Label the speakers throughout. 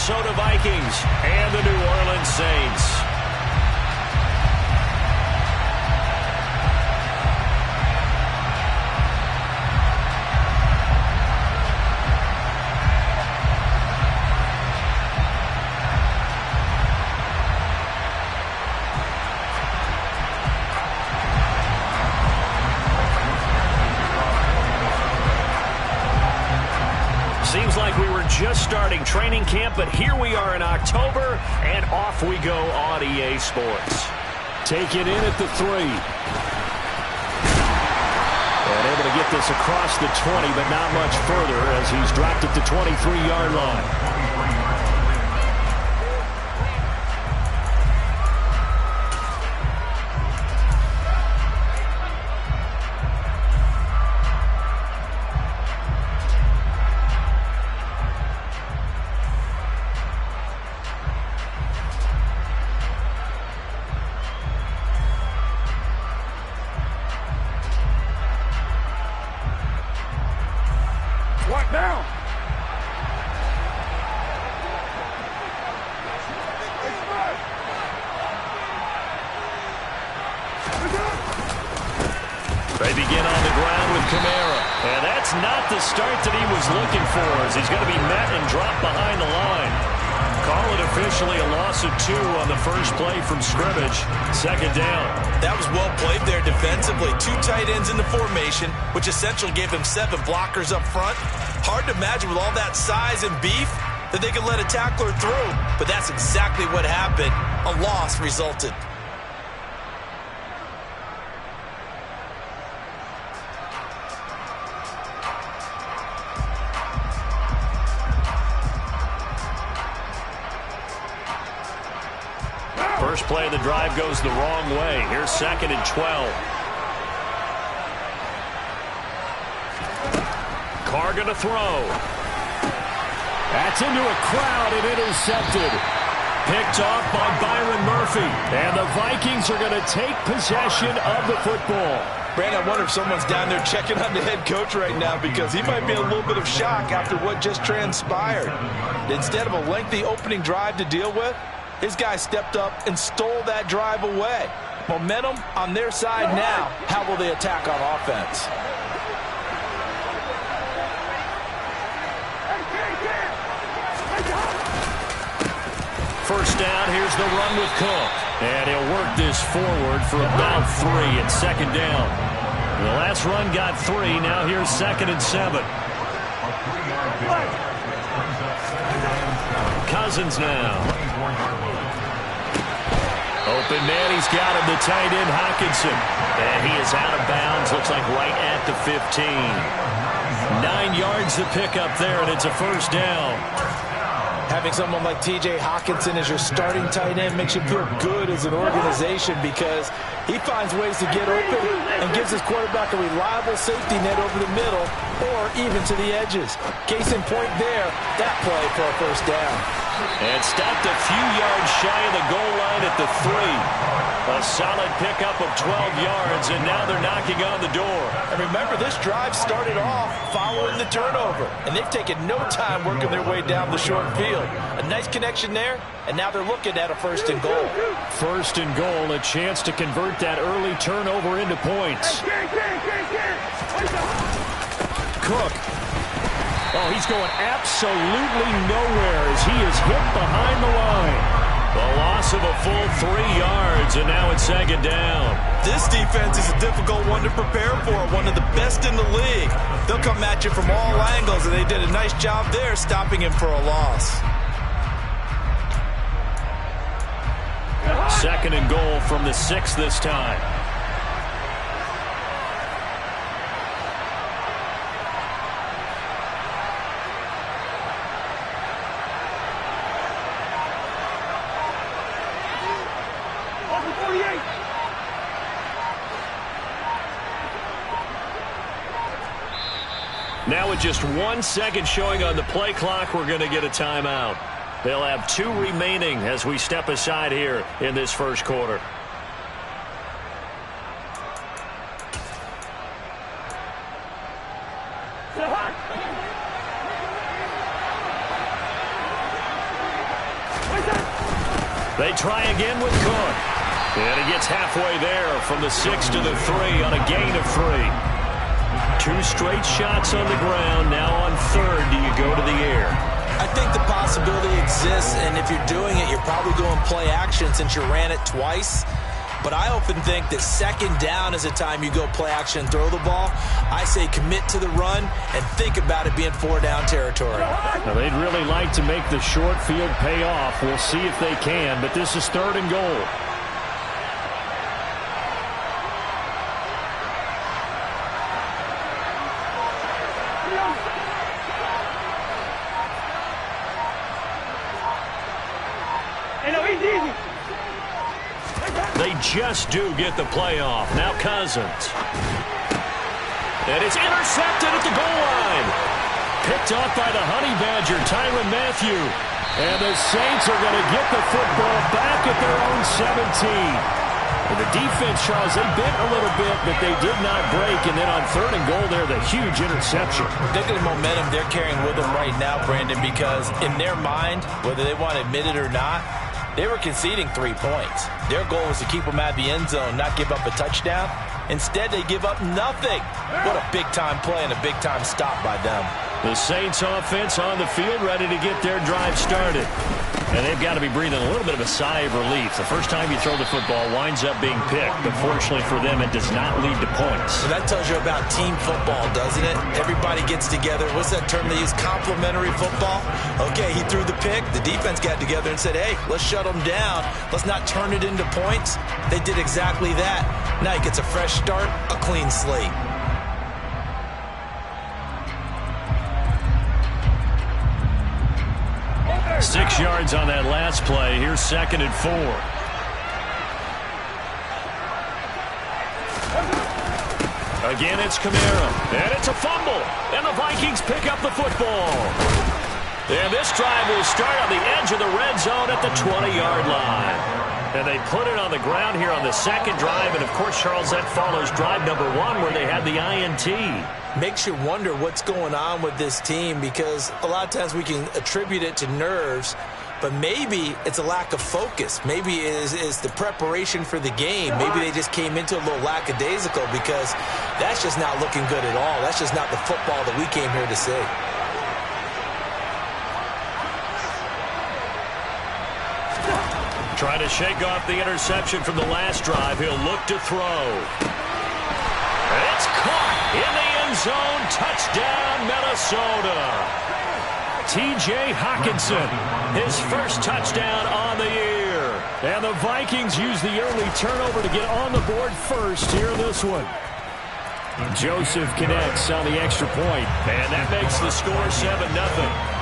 Speaker 1: Minnesota Vikings and the New Orleans Saints. Seems like we were just starting training camp, but here we are in October, and off we go on EA Sports.
Speaker 2: Take it in at the 3.
Speaker 1: And able to get this across the 20, but not much further as he's dropped at the 23-yard line.
Speaker 2: Down.
Speaker 1: They begin on the ground with Kamara. And that's not the start that he was looking for, as he's going to be met and dropped behind the line. Call it officially a loss of 2 on the first play from scrimmage. Second down.
Speaker 3: That was well played there defensively. 2 tight ends in the formation, which essentially gave him 7 blockers up front. Hard to imagine with all that size and beef that they could let a tackler through. But that's exactly what happened. A loss resulted.
Speaker 1: First play of the drive goes the wrong way. Here's 2nd and 12. Carr going to throw.
Speaker 2: That's into a crowd and intercepted.
Speaker 1: Picked off by Byron Murphy. And the Vikings are going to take possession of the football.
Speaker 3: Brandon, I wonder if someone's down there checking on the head coach right now, because he might be in a little bit of shock after what just transpired. Instead of a lengthy opening drive to deal with, his guy stepped up and stole that drive away. Momentum on their side now. How will they attack on offense?
Speaker 1: First down, here's the run with Cook. And he'll work this forward for about 3 and 2nd down. The last run got 3. Now here's 2nd and 7. Cousins now. Open man, he's got him, the tight end, Hockenson. And he is out of bounds, looks like right at the 15. 9 yards to pick up there, and it's a first down.
Speaker 3: Having someone like T.J. Hockenson as your starting tight end makes you feel good as an organization, because he finds ways to get open and gives his quarterback a reliable safety net over the middle or even to the edges. Case in point there, that play for a first down.
Speaker 1: And stopped a few yards shy of the goal line at the 3. A solid pickup of 12 yards, and now they're knocking on the door.
Speaker 3: And remember, this drive started off following the turnover, and they've taken no time working their way down the short field. A nice connection there, and now they're looking at a 1st and goal.
Speaker 1: 1st and goal, a chance to convert that early turnover into points. Cook. Oh, he's going absolutely nowhere as he is hit behind the line. The loss of a full 3 yards, and now it's 2nd down.
Speaker 3: This defense is a difficult one to prepare for, one of the best in the league. They'll come at you from all angles, and they did a nice job there stopping him for a loss.
Speaker 1: 2nd and goal from the 6 this time. Now with just 1 second showing on the play clock, we're going to get a timeout. They'll have 2 remaining as we step aside here in this first quarter. They try again with Cook. And he gets halfway there from the 6 to the 3 on a gain of 3. 2 straight shots on the ground. Now on third, do you go to the air?
Speaker 3: I think the possibility exists, and if you're doing it, you're probably going play action since you ran it twice. But I often think that second down is a time you go play action and throw the ball. I say commit to the run and think about it being 4-down territory.
Speaker 1: Now, they'd really like to make the short field pay off. We'll see if they can, but this is 3rd and goal. They just do get the playoff. Now Cousins. And it's intercepted at the goal line. Picked off by the Honey Badger, Tyrann Mathieu. And the Saints are going to get the football back at their own 17. And the defense, Charles, they bit a little bit, but they did not break. And then on 3rd and goal there, the huge interception.
Speaker 3: Look at the momentum they're carrying with them right now, Brandon, because in their mind, whether they want to admit it or not, they were conceding 3 points. Their goal was to keep them out of the end zone, not give up a touchdown. Instead, they give up nothing. What a big-time play and a big-time stop by them.
Speaker 1: The Saints offense on the field, ready to get their drive started. And they've got to be breathing a little bit of a sigh of relief. The first time you throw the football winds up being picked, but fortunately for them, it does not lead to points.
Speaker 3: So that tells you about team football, doesn't it? Everybody gets together. What's that term they use? Complementary football? Okay, he threw the pick. The defense got together and said, hey, let's shut them down. Let's not turn it into points. They did exactly that. Now he gets a fresh start, a clean slate.
Speaker 1: Six yards on that last play. Here's 2nd and 4. Again, it's Kamara. And it's a fumble. And the Vikings pick up the football. And this drive will start on the edge of the red zone at the 20-yard line. And they put it on the ground here on the 2nd drive. And, of course, Charles, that follows drive number 1 where they had the INT.
Speaker 3: Makes you wonder what's going on with this team, because a lot of times we can attribute it to nerves, but maybe it's a lack of focus. Maybe it is the preparation for the game. Maybe they just came into a little lackadaisical, because that's just not looking good at all. That's just not the football that we came here to see.
Speaker 1: Trying to shake off the interception from the last drive. He'll look to throw. It's caught in the end zone. Touchdown, Minnesota. T.J. Hockenson, his first touchdown on the year. And the Vikings use the early turnover to get on the board first here in this one. Joseph connects on the extra point, and that makes the score 7-0.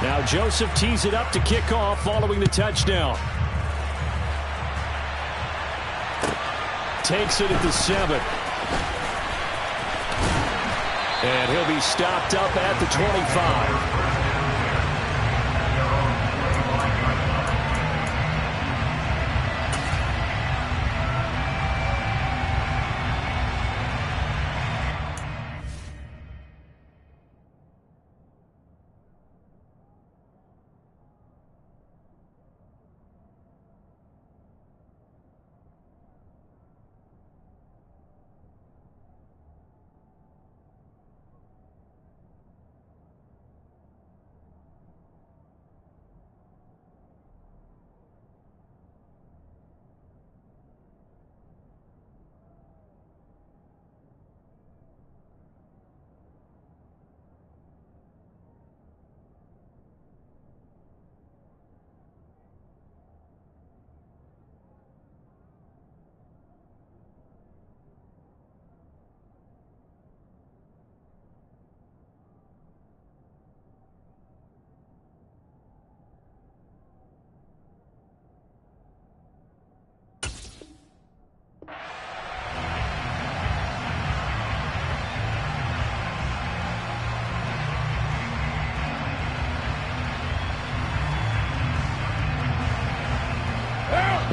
Speaker 1: Now Joseph tees it up to kick off following the touchdown. Takes it at the 7. And he'll be stopped up at the 25.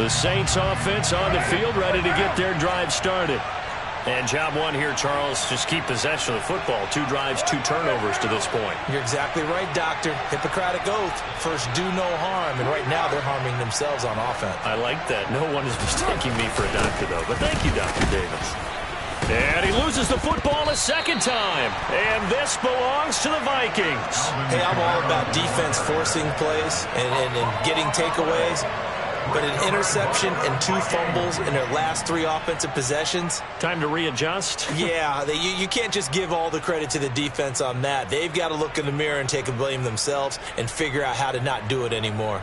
Speaker 1: The Saints offense on the field, ready to get their drive started. And job one here, Charles, just keep possession of the football. 2 drives, 2 turnovers to this point.
Speaker 3: You're exactly right, Doctor. Hippocratic oath. First, do no harm. And right now, they're harming themselves on offense.
Speaker 1: I like that. No one is mistaking me for a doctor, though. But thank you, Dr. Davis. And he loses the football a second time. And this belongs to the Vikings.
Speaker 3: Hey, I'm all about defense forcing plays and getting takeaways. But an interception and 2 fumbles in their last 3 offensive possessions.
Speaker 1: Time to readjust?
Speaker 3: Yeah, you can't just give all the credit to the defense on that. They've got to look in the mirror and take a blame themselves and figure out how to not do it anymore.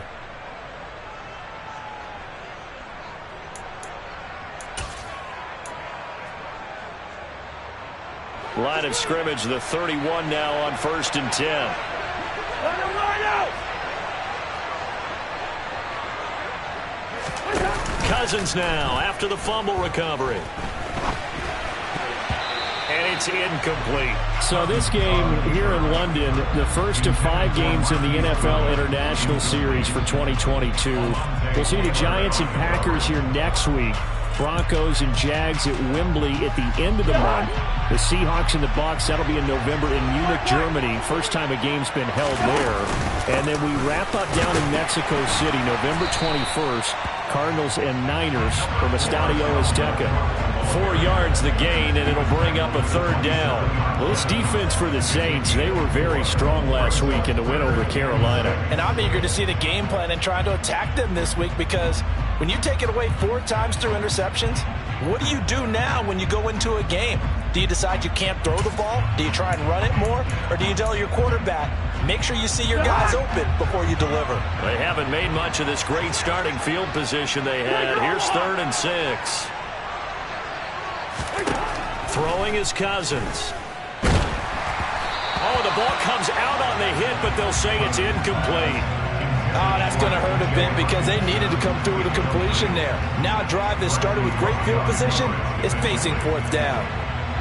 Speaker 1: Line of scrimmage, the 31 now on 1st and 10. Cousins now after the fumble recovery. And it's incomplete.
Speaker 2: So this game here in London, the first of 5 games in the NFL International Series for 2022. We'll see the Giants and Packers here next week. Broncos and Jags at Wembley at the end of the month. The Seahawks and the Bucs, that'll be in November in Munich, Germany. First time a game's been held there. And then we wrap up down in Mexico City, November 21st. Cardinals and Niners from Estadio Azteca.
Speaker 1: 4 yards the gain, and it'll bring up a 3rd down.
Speaker 2: Well, this defense for the Saints, they were very strong last week in the win over Carolina.
Speaker 3: And I'm eager to see the game plan and trying to attack them this week, because when you take it away 4 times through interceptions, what do you do now when you go into a game? Do you decide you can't throw the ball? Do you try and run it more? Or do you tell your quarterback, make sure you see your guys open before you deliver?
Speaker 1: They haven't made much of this great starting field position they had. Here's 3rd and 6. Throwing is Cousins. Oh, the ball comes out on the hit, but they'll say it's incomplete.
Speaker 3: Oh, that's going to hurt a bit because they needed to come through with a completion there. Now a drive that started with great field position is facing 4th down.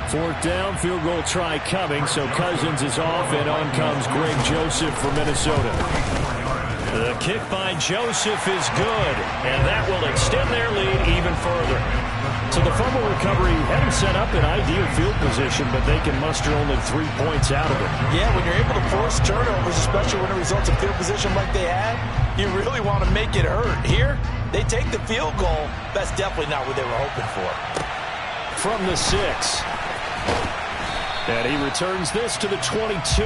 Speaker 2: 4th down, field goal try coming, so Cousins is off, and on comes Greg Joseph for Minnesota.
Speaker 1: The kick by Joseph is good, and that will extend their lead even further.
Speaker 2: So the fumble recovery had them set up in ideal field position, but they can muster only 3 points out of it.
Speaker 3: Yeah, when you're able to force turnovers, especially when it results in field position like they had, you really want to make it hurt. Here, they take the field goal. That's definitely not what they were hoping for.
Speaker 2: From the 6. And he returns this to the 22.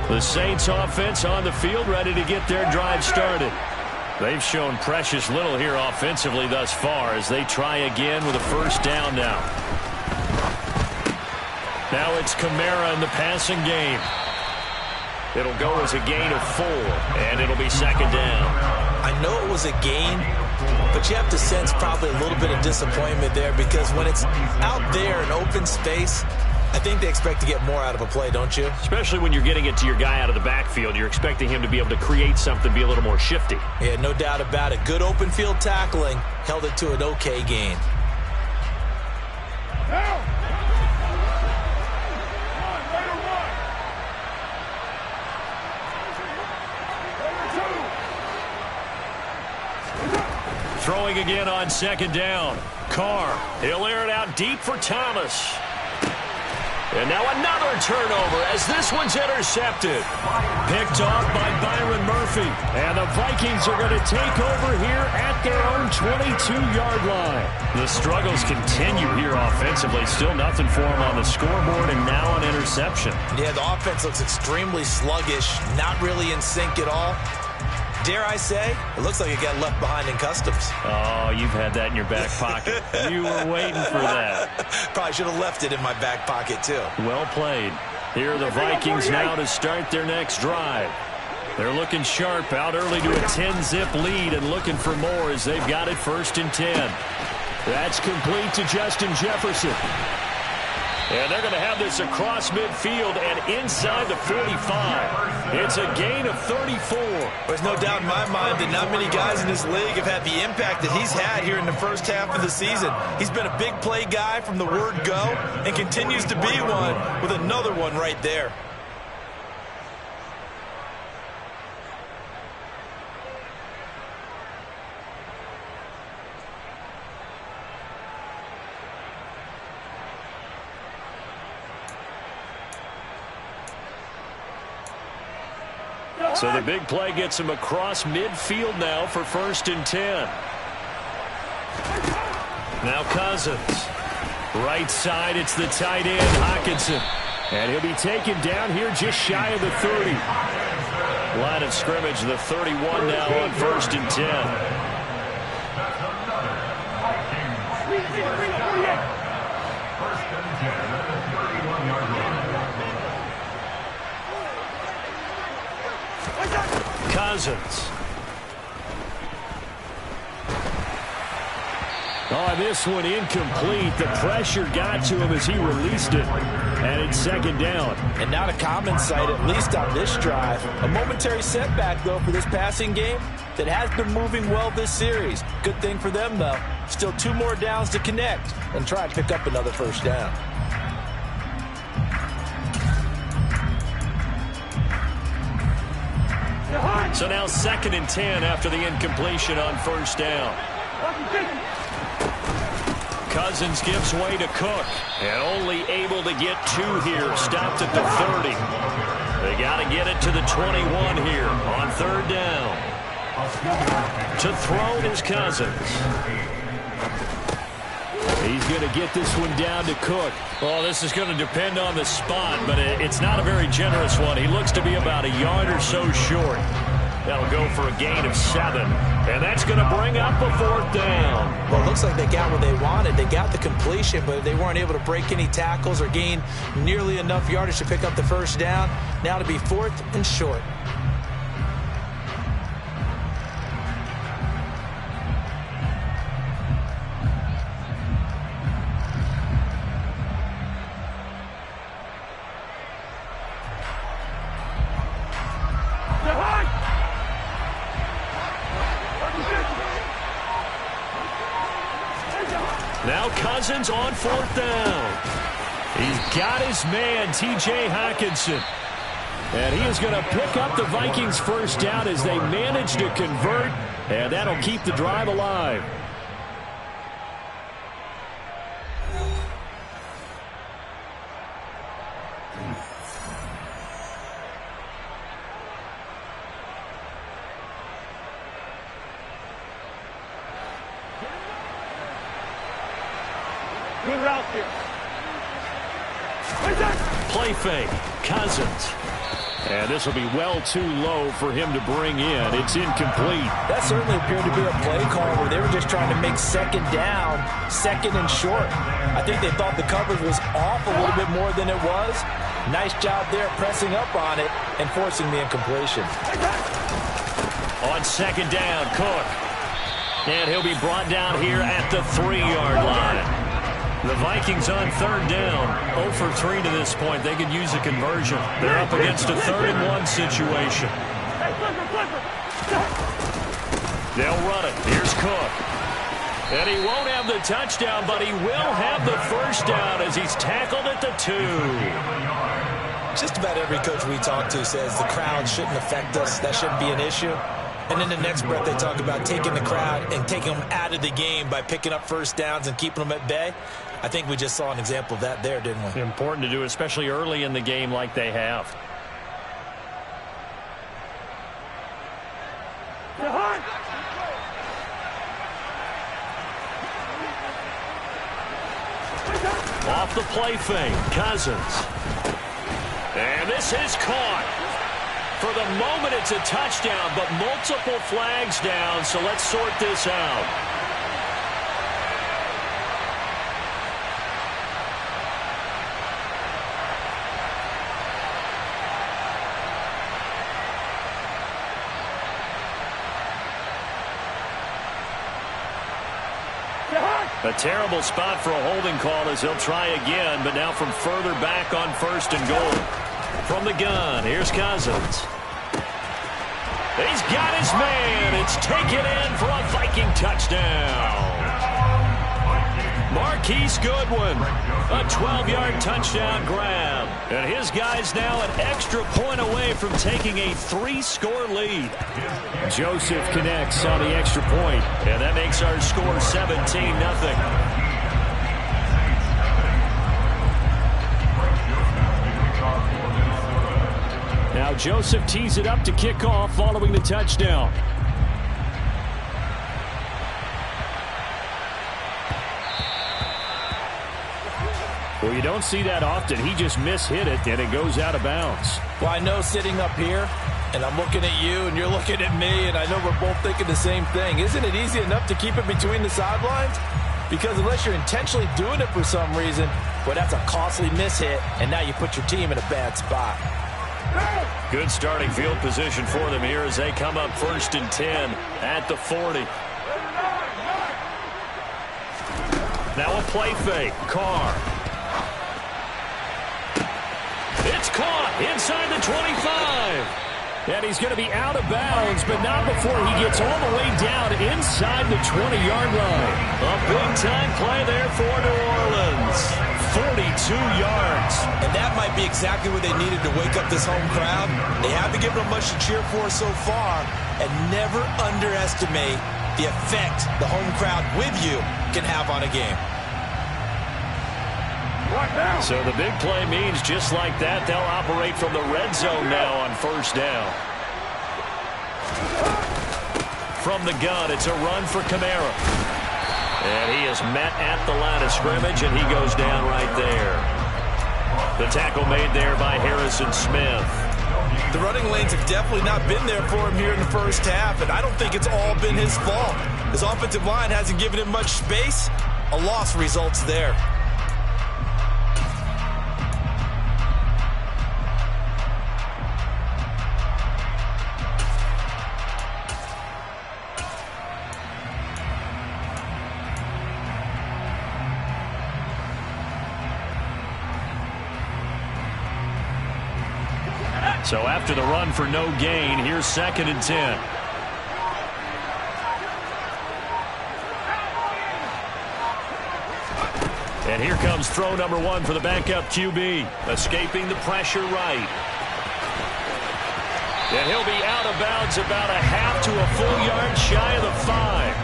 Speaker 1: The Saints offense on the field, ready to get their drive started. They've shown precious little here offensively thus far as they try again with a 1st down now. Now it's Kamara in the passing game. It'll go as a gain of 4, and it'll be 2nd down.
Speaker 3: I know it was a gain, but you have to sense probably a little bit of disappointment there, because when it's out there in open space, I think they expect to get more out of a play, don't you?
Speaker 1: Especially when you're getting it to your guy out of the backfield. You're expecting him to be able to create something, be a little more shifty.
Speaker 3: Yeah, no doubt about it. Good open field tackling held it to an okay gain.
Speaker 1: Throwing again on 2nd down. Carr, he'll air it out deep for Thomas. And now another turnover as this one's intercepted. Picked off by Byron Murphy.
Speaker 2: And the Vikings are going to take over here at their own 22-yard line.
Speaker 1: The struggles continue here offensively. Still nothing for them on the scoreboard, and now an interception.
Speaker 3: Yeah, the offense looks extremely sluggish, not really in sync at all. Dare I say, it looks like it got left behind in customs.
Speaker 1: Oh, you've had that in your back pocket. You were waiting for that.
Speaker 3: Probably should have left it in my back pocket, too.
Speaker 1: Well played. Here are the Vikings now to start their next drive.
Speaker 2: They're looking sharp, out early to a 10-zip lead and looking for more as they've got it 1st and 10. That's complete to Justin Jefferson. And they're going to have this across midfield and inside the 45. It's a gain of 34.
Speaker 3: There's no doubt in my mind that not many guys in this league have had the impact that he's had here in the first half of the season. He's been a big play guy from the word go and continues to be one with another one right there.
Speaker 2: So the big play gets him across midfield now for 1st and 10. Now Cousins. Right side, it's the tight end, Hockenson. And he'll be taken down here just shy of the 30. Line of scrimmage, the 31 now on 1st and 10. Cousins. Oh, this one incomplete. The pressure got to him as he released it. And it's 2nd down.
Speaker 3: And not a common sight, at least on this drive. A momentary setback, though, for this passing game that has been moving well this series. Good thing for them, though. Still 2 more downs to connect and try and pick up another 1st down.
Speaker 2: So now 2nd and 10 after the incompletion on 1st down. Cousins gives way to Cook. And only able to get 2 here. Stopped at the 30. They got to get it to the 21 here on 3rd down. To throw is Cousins. He's going to get this one down to Cook. Well, this is going to depend on the spot, but it's not a very generous one. He looks to be about a yard or so short. That'll go for a gain of 7. And that's going to bring up a 4th down.
Speaker 3: Well, it looks like they got what they wanted. They got the completion, but they weren't able to break any tackles or gain nearly enough yardage to pick up the 1st down. Now to be 4th and short.
Speaker 2: Now Cousins on 4th down. He's got his man, T.J. Hockenson. And he is going to pick up the Vikings' 1st down as they manage to convert. And that'll keep the drive alive.
Speaker 4: Good route here.
Speaker 2: Play fake. Cousins. And this will be well too low for him to bring in. It's incomplete.
Speaker 3: That certainly appeared to be a play call where they were just trying to make 2nd down, 2nd and short. I think they thought the coverage was off a little bit more than it was. Nice job there pressing up on it and forcing the incompletion.
Speaker 2: On 2nd down, Cook. And he'll be brought down here at the 3-yard line. The Vikings on 3rd down. 0 for 3 to this point. They could use a conversion. They're up against a 3rd and 1 situation. They'll run it. Here's Cook. And he won't have the touchdown, but he will have the 1st down as he's tackled at the 2.
Speaker 3: Just about every coach we talk to says the crowd shouldn't affect us. That shouldn't be an issue. And in the next breath, they talk about taking the crowd and taking them out of the game by picking up 1st downs and keeping them at bay. I think we just saw an example of that there, didn't we?
Speaker 2: Important to do, especially early in the game like they have. Off the play fake, Cousins. And this is caught. For the moment, it's a touchdown, but multiple flags down, so let's sort this out.
Speaker 1: A terrible spot for a holding call as they'll try again, but now from further back on 1st and goal. From the gun, here's Cousins. He's got his man. It's taken in for a Viking touchdown. Marquise Goodwin, a 12-yard touchdown grab. And his guy's now an extra point away from taking a 3-score lead.
Speaker 2: Joseph connects on the extra point.
Speaker 1: And that makes our score 17-0.
Speaker 2: Now Joseph tees it up to kick off following the touchdown. Well, you don't see that often. He just mishit it, and it goes out of bounds.
Speaker 3: Well, I know sitting up here, and I'm looking at you, and you're looking at me, and I know we're both thinking the same thing. Isn't it easy enough to keep it between the sidelines? Because unless you're intentionally doing it for some reason, well, that's a costly mishit, and now you put your team in a bad spot.
Speaker 1: Good starting field position for them here as they come up 1st and 10 at the 40. Now a play fake. Carr. It's caught inside the 25.
Speaker 2: And he's going to be out of bounds, but not before he gets all the way down inside the 20-yard line.
Speaker 1: A big-time play there for New Orleans. 42 yards.
Speaker 3: And that might be exactly what they needed to wake up this home crowd. They haven't given them much to cheer for so far. And never underestimate the effect the home crowd with you can have on a game.
Speaker 1: So the big play means just like that, they'll operate from the red zone now on 1st down. From the gun, it's a run for Kamara. And he is met at the line of scrimmage, and he goes down right there. The tackle made there by Harrison Smith.
Speaker 3: The running lanes have definitely not been there for him here in the first half, and I don't think it's all been his fault. His offensive line hasn't given him much space. A loss results there.
Speaker 1: So after the run for no gain, here's 2nd and 10. And here comes throw number 1 for the backup QB. Escaping the pressure right. And he'll be out of bounds about a half to a full yard shy of the 5.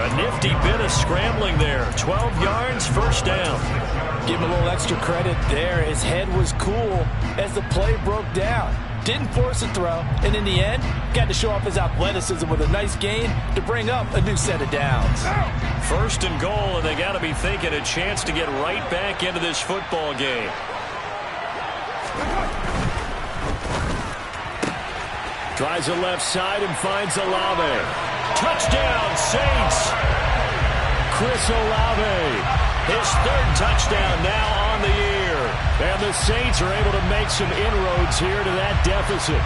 Speaker 1: A nifty bit of scrambling there. 12 yards, 1st down.
Speaker 3: Give him a little extra credit there. His head was cool as the play broke down. Didn't force a throw, and in the end, got to show off his athleticism with a nice gain to bring up a new set of downs.
Speaker 1: 1st and goal, and they got to be thinking a chance to get right back into this football game.
Speaker 2: Tries the left side and finds Olave. Touchdown, Saints! Chris Olave.
Speaker 1: His 3rd touchdown now on the year.
Speaker 2: And the Saints are able to make some inroads here to that deficit.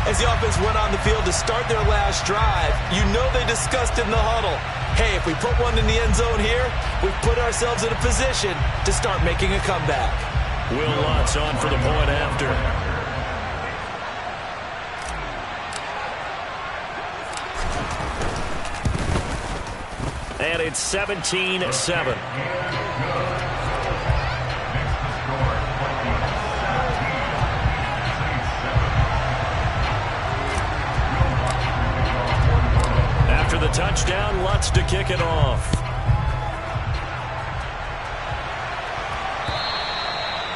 Speaker 3: As the offense went on the field to start their last drive, you know they discussed in the huddle, hey, if we put one in the end zone here, we've put ourselves in a position to start making a comeback.
Speaker 1: Will Lutz on for the point after. And it's 17-7. After the touchdown, Lutz to kick it off.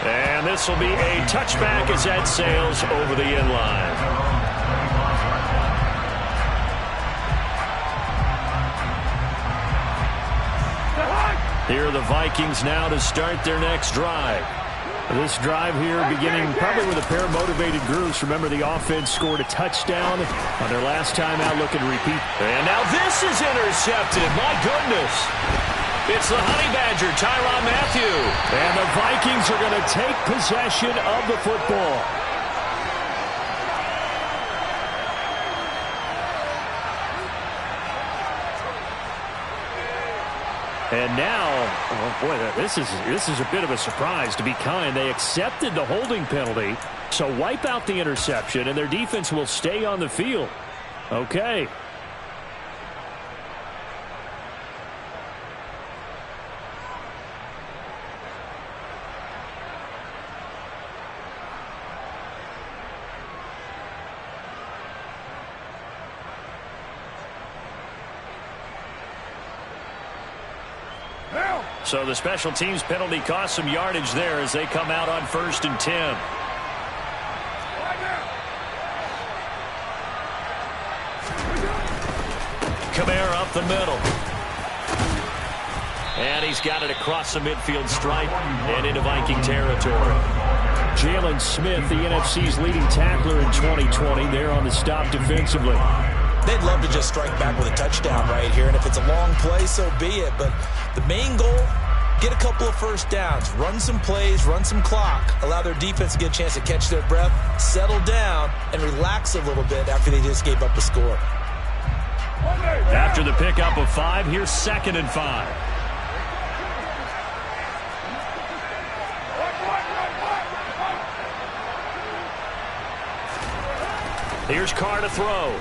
Speaker 1: And this will be a touchback as that sails over the end line. Here are the Vikings now to start their next drive.
Speaker 2: This drive here beginning probably with a pair of motivated groups. Remember, the offense scored a touchdown on their last time out, looking to repeat.
Speaker 1: And now this is intercepted. My goodness. It's the Honey Badger, Tyrann Mathieu.
Speaker 2: And the Vikings are going to take possession of the football. And now, oh boy, this is a bit of a surprise. To be kind, they accepted the holding penalty, so wipe out the interception, and their defense will stay on the field. Okay. So the special teams penalty cost some yardage there as they come out on 1st and 10. Kamara up the middle. And he's got it across the midfield stripe and into Viking territory. Jalen Smith, the NFC's leading tackler in 2020, there on the stop defensively.
Speaker 3: They'd love to just strike back with a touchdown right here, and if it's a long play, so be it. But the main goal, get a couple of first downs, run some plays, run some clock, allow their defense to get a chance to catch their breath, settle down, and relax a little bit after they just gave up a score.
Speaker 1: After the pickup of 5, here's 2nd and 5. Here's Carr to throw.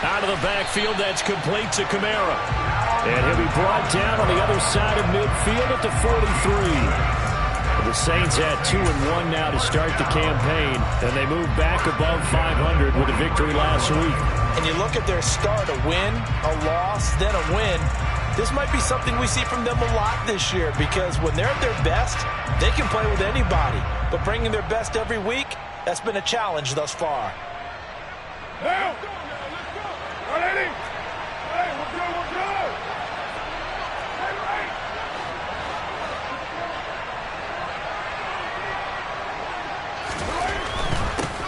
Speaker 1: Out of the backfield, that's complete to Kamara. And he'll be brought down on the other side of midfield at the 43. The Saints had 2-1 now to start the campaign, and they move back above 500 with a victory last week.
Speaker 3: And you look at their start, a win, a loss, then a win. This might be something we see from them a lot this year, because when they're at their best, they can play with anybody. But bringing their best every week, that's been a challenge thus far.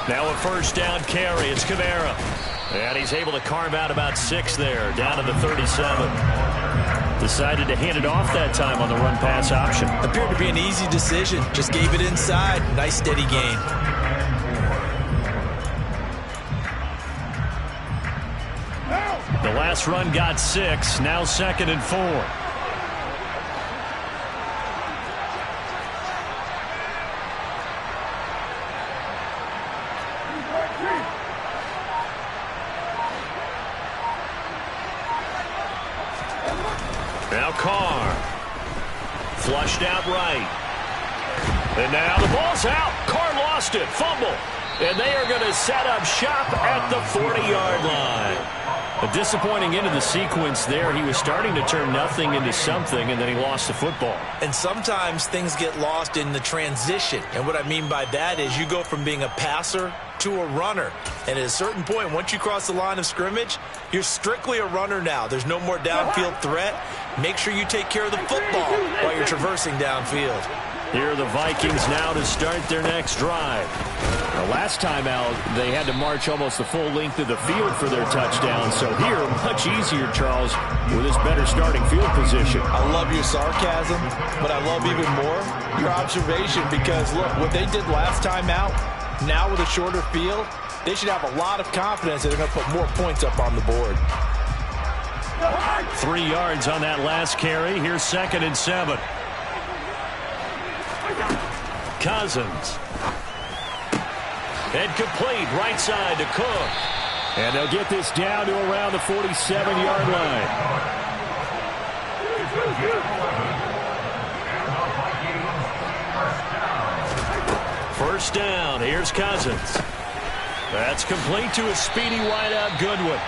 Speaker 1: Now a first down carry. It's Kamara. And he's able to carve out about 6 there, down to the 37. Decided to hand it off that time on the run-pass option.
Speaker 3: Appeared to be an easy decision. Just gave it inside. Nice steady gain.
Speaker 1: The last run got 6. Now 2nd and 4. Now Carr. Flushed out right. And now the ball's out. Carr lost it. Fumble. And they are going to set up shop at the 40-yard line. A disappointing end of the sequence there. He was starting to turn nothing into something, and then he lost the football.
Speaker 3: And sometimes things get lost in the transition. And what I mean by that is you go from being a passer to a runner. And at a certain point, once you cross the line of scrimmage, you're strictly a runner now. There's no more downfield threat. Make sure you take care of the football while you're traversing downfield.
Speaker 1: Here are the Vikings now to start their next drive.
Speaker 2: The last time out, they had to march almost the full length of the field for their touchdown. So here, much easier, Charles, with this better starting field position.
Speaker 3: I love your sarcasm, but I love even more your observation, because, look, what they did last time out, now with a shorter field, they should have a lot of confidence that they're going to put more points up on the board.
Speaker 1: 3 yards on that last carry. Here's 2nd and 7. Cousins. And complete right side to Cook.
Speaker 2: And they'll get this down to around the 47-yard line.
Speaker 1: First down. Here's Cousins. That's complete to a speedy wideout Goodwin.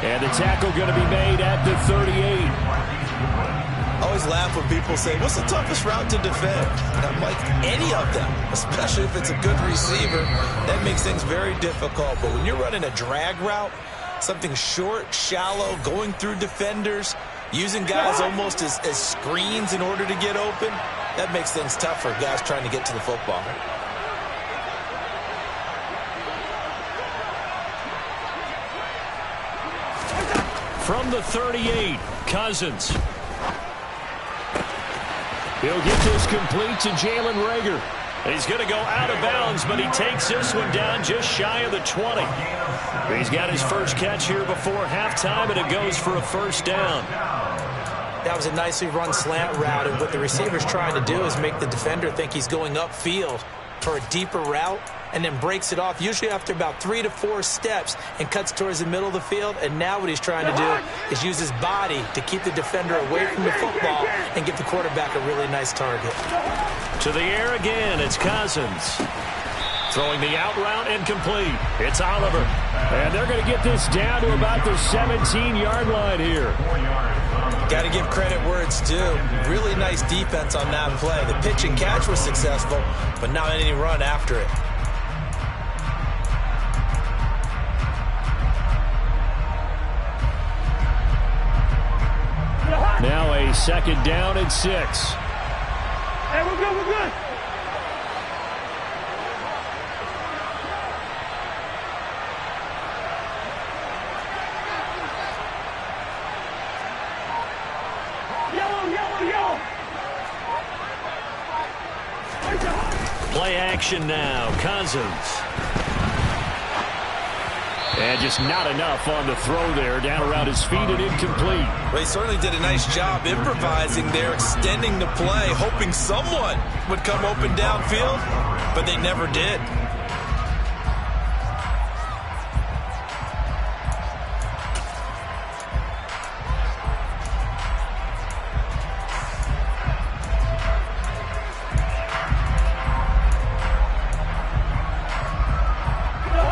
Speaker 2: And the tackle going to be made at the 38.
Speaker 3: I always laugh when people say, what's the toughest route to defend? And I'm like, any of them, especially if it's a good receiver. That makes things very difficult. But when you're running a drag route, something short, shallow, going through defenders, using guys almost as screens in order to get open, that makes things tough for guys trying to get to the football.
Speaker 1: From the 38, Cousins.
Speaker 2: He'll get this complete to Jalen Reagor.
Speaker 1: He's going to go out of bounds, but he takes this one down just shy of the 20. He's got his first catch here before halftime, and it goes for a first down.
Speaker 4: That was a nicely run slant route, and what the receiver's trying to do is make the defender think he's going upfield for a deeper route, and then breaks it off, usually after about 3 to 4 steps, and cuts towards the middle of the field. And now what he's trying to do is use his body to keep the defender away from the football and give the quarterback a really nice target.
Speaker 1: To the air again, it's Cousins. Throwing the out route incomplete. It's Oliver.
Speaker 2: And they're going to get this down to about the 17-yard line here.
Speaker 4: Got to give credit where it's due. Really nice defense on that play. The pitch and catch was successful, but not any run after it.
Speaker 2: Now a second down and 6.
Speaker 5: Hey, we're good, we're good.
Speaker 1: Play action now. Cousins.
Speaker 2: And just not enough on the throw there. Down around his feet and incomplete.
Speaker 3: Well, he certainly did a nice job improvising there, extending the play, hoping someone would come open downfield, but they never did.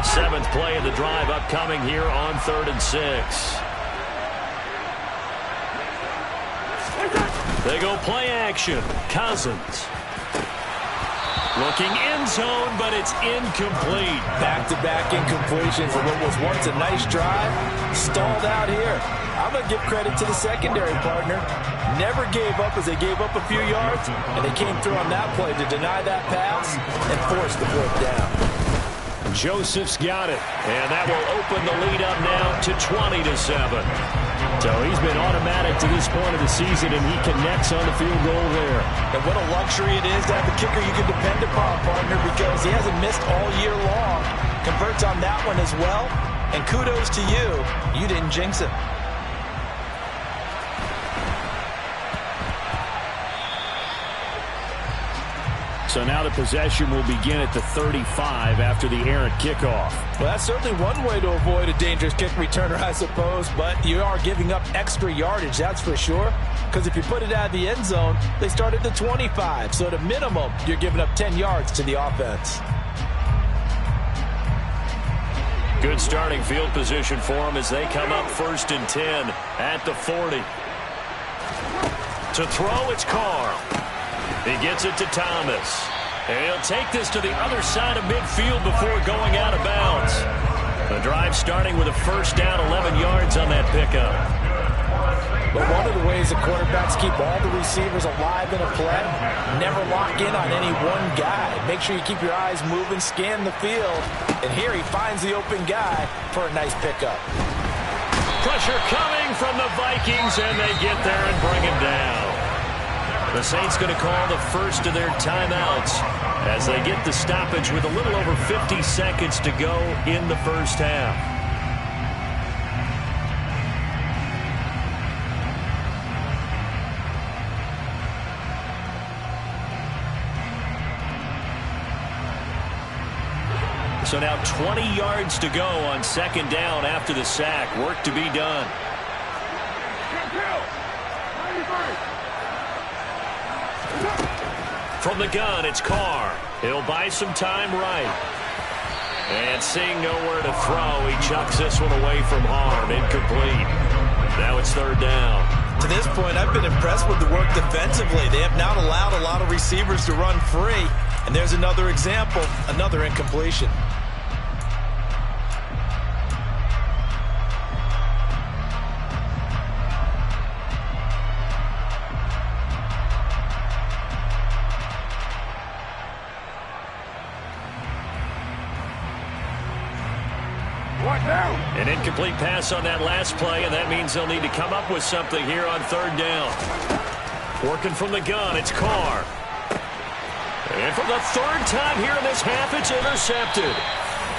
Speaker 1: Seventh play of the drive upcoming here on 3rd and 6. They go play action. Cousins. Looking end zone, but it's incomplete.
Speaker 3: Back-to-back incompletion for what was once a nice drive. Stalled out here. I'm going to give credit to the secondary partner. Never gave up as they gave up a few yards, and they came through on that play to deny that pass and force the 4th down.
Speaker 2: Joseph's got it.
Speaker 1: And that will open the lead up now to 20-7.
Speaker 2: So he's been automatic to this point of the season, and he connects on the field goal there.
Speaker 3: And what a luxury it is to have a kicker you can depend upon, partner, because he hasn't missed all year long. Converts on that one as well. And kudos to you. You didn't jinx it.
Speaker 2: So now the possession will begin at the 35 after the errant kickoff.
Speaker 3: Well, that's certainly one way to avoid a dangerous kick returner, I suppose, but you are giving up extra yardage, that's for sure, because if you put it out of the end zone, they start at the 25, so at a minimum, you're giving up 10 yards to the offense.
Speaker 1: Good starting field position for them as they come up 1st and 10 at the 40. To throw, it's Carr. He gets it to Thomas. And he'll take this to the other side of midfield before going out of bounds. The drive starting with a first down, 11 yards on that pickup.
Speaker 4: But one of the ways the quarterbacks keep all the receivers alive in a play, never lock in on any one guy. Make sure you keep your eyes moving, scan the field. And here he finds the open guy for a nice pickup.
Speaker 1: Pressure coming from the Vikings, and they get there and bring him down. The Saints going to call the first of their timeouts as they get the stoppage with a little over 50 seconds to go in the first half. So now 20 yards to go on 2nd down after the sack. Work to be done. From the gun, it's Carr. He'll buy some time right. And seeing nowhere to throw, he chucks this one away from harm. Incomplete. Now it's 3rd down.
Speaker 3: To this point, I've been impressed with the work defensively. They have not allowed a lot of receivers to run free. And there's another example, another incompletion.
Speaker 1: An incomplete pass on that last play, and that means they'll need to come up with something here on 3rd down. Working from the gun, it's Carr. And for the third time here in this half, it's intercepted.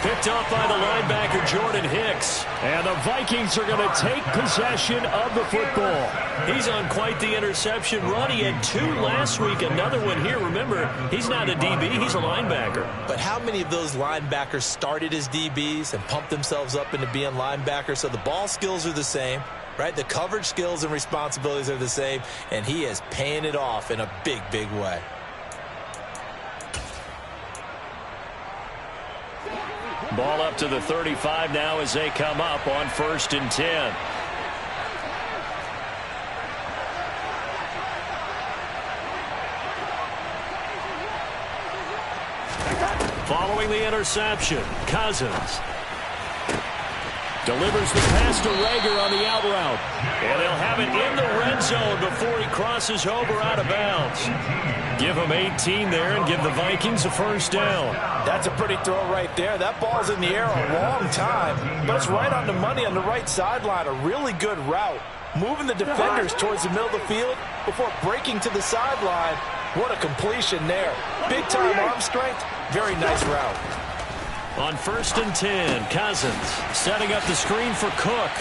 Speaker 1: Picked up by the linebacker, Jordan Hicks.
Speaker 2: And the Vikings are going to take possession of the football.
Speaker 1: He's on quite the interception run. He had 2 last week, another one here. Remember, he's not a DB, he's a linebacker.
Speaker 4: But how many of those linebackers started as DBs and pumped themselves up into being linebackers? So the ball skills are the same, right? The coverage skills and responsibilities are the same, and he is paying it off in a big, big way.
Speaker 1: Ball up to the 35 now as they come up on 1st and 10. Following the interception, Cousins delivers the pass to Reagor on the out route. And they'll have it in the red zone before he crosses over out of bounds. Give him 18 there and give the Vikings a first down.
Speaker 3: That's a pretty throw right there. That ball's in the air a long time, but it's right on the money on the right sideline. A really good route. Moving the defenders towards the middle of the field before breaking to the sideline. What a completion there. Big-time arm strength. Very nice route.
Speaker 1: On 1st and 10, Cousins setting up the screen for Cook.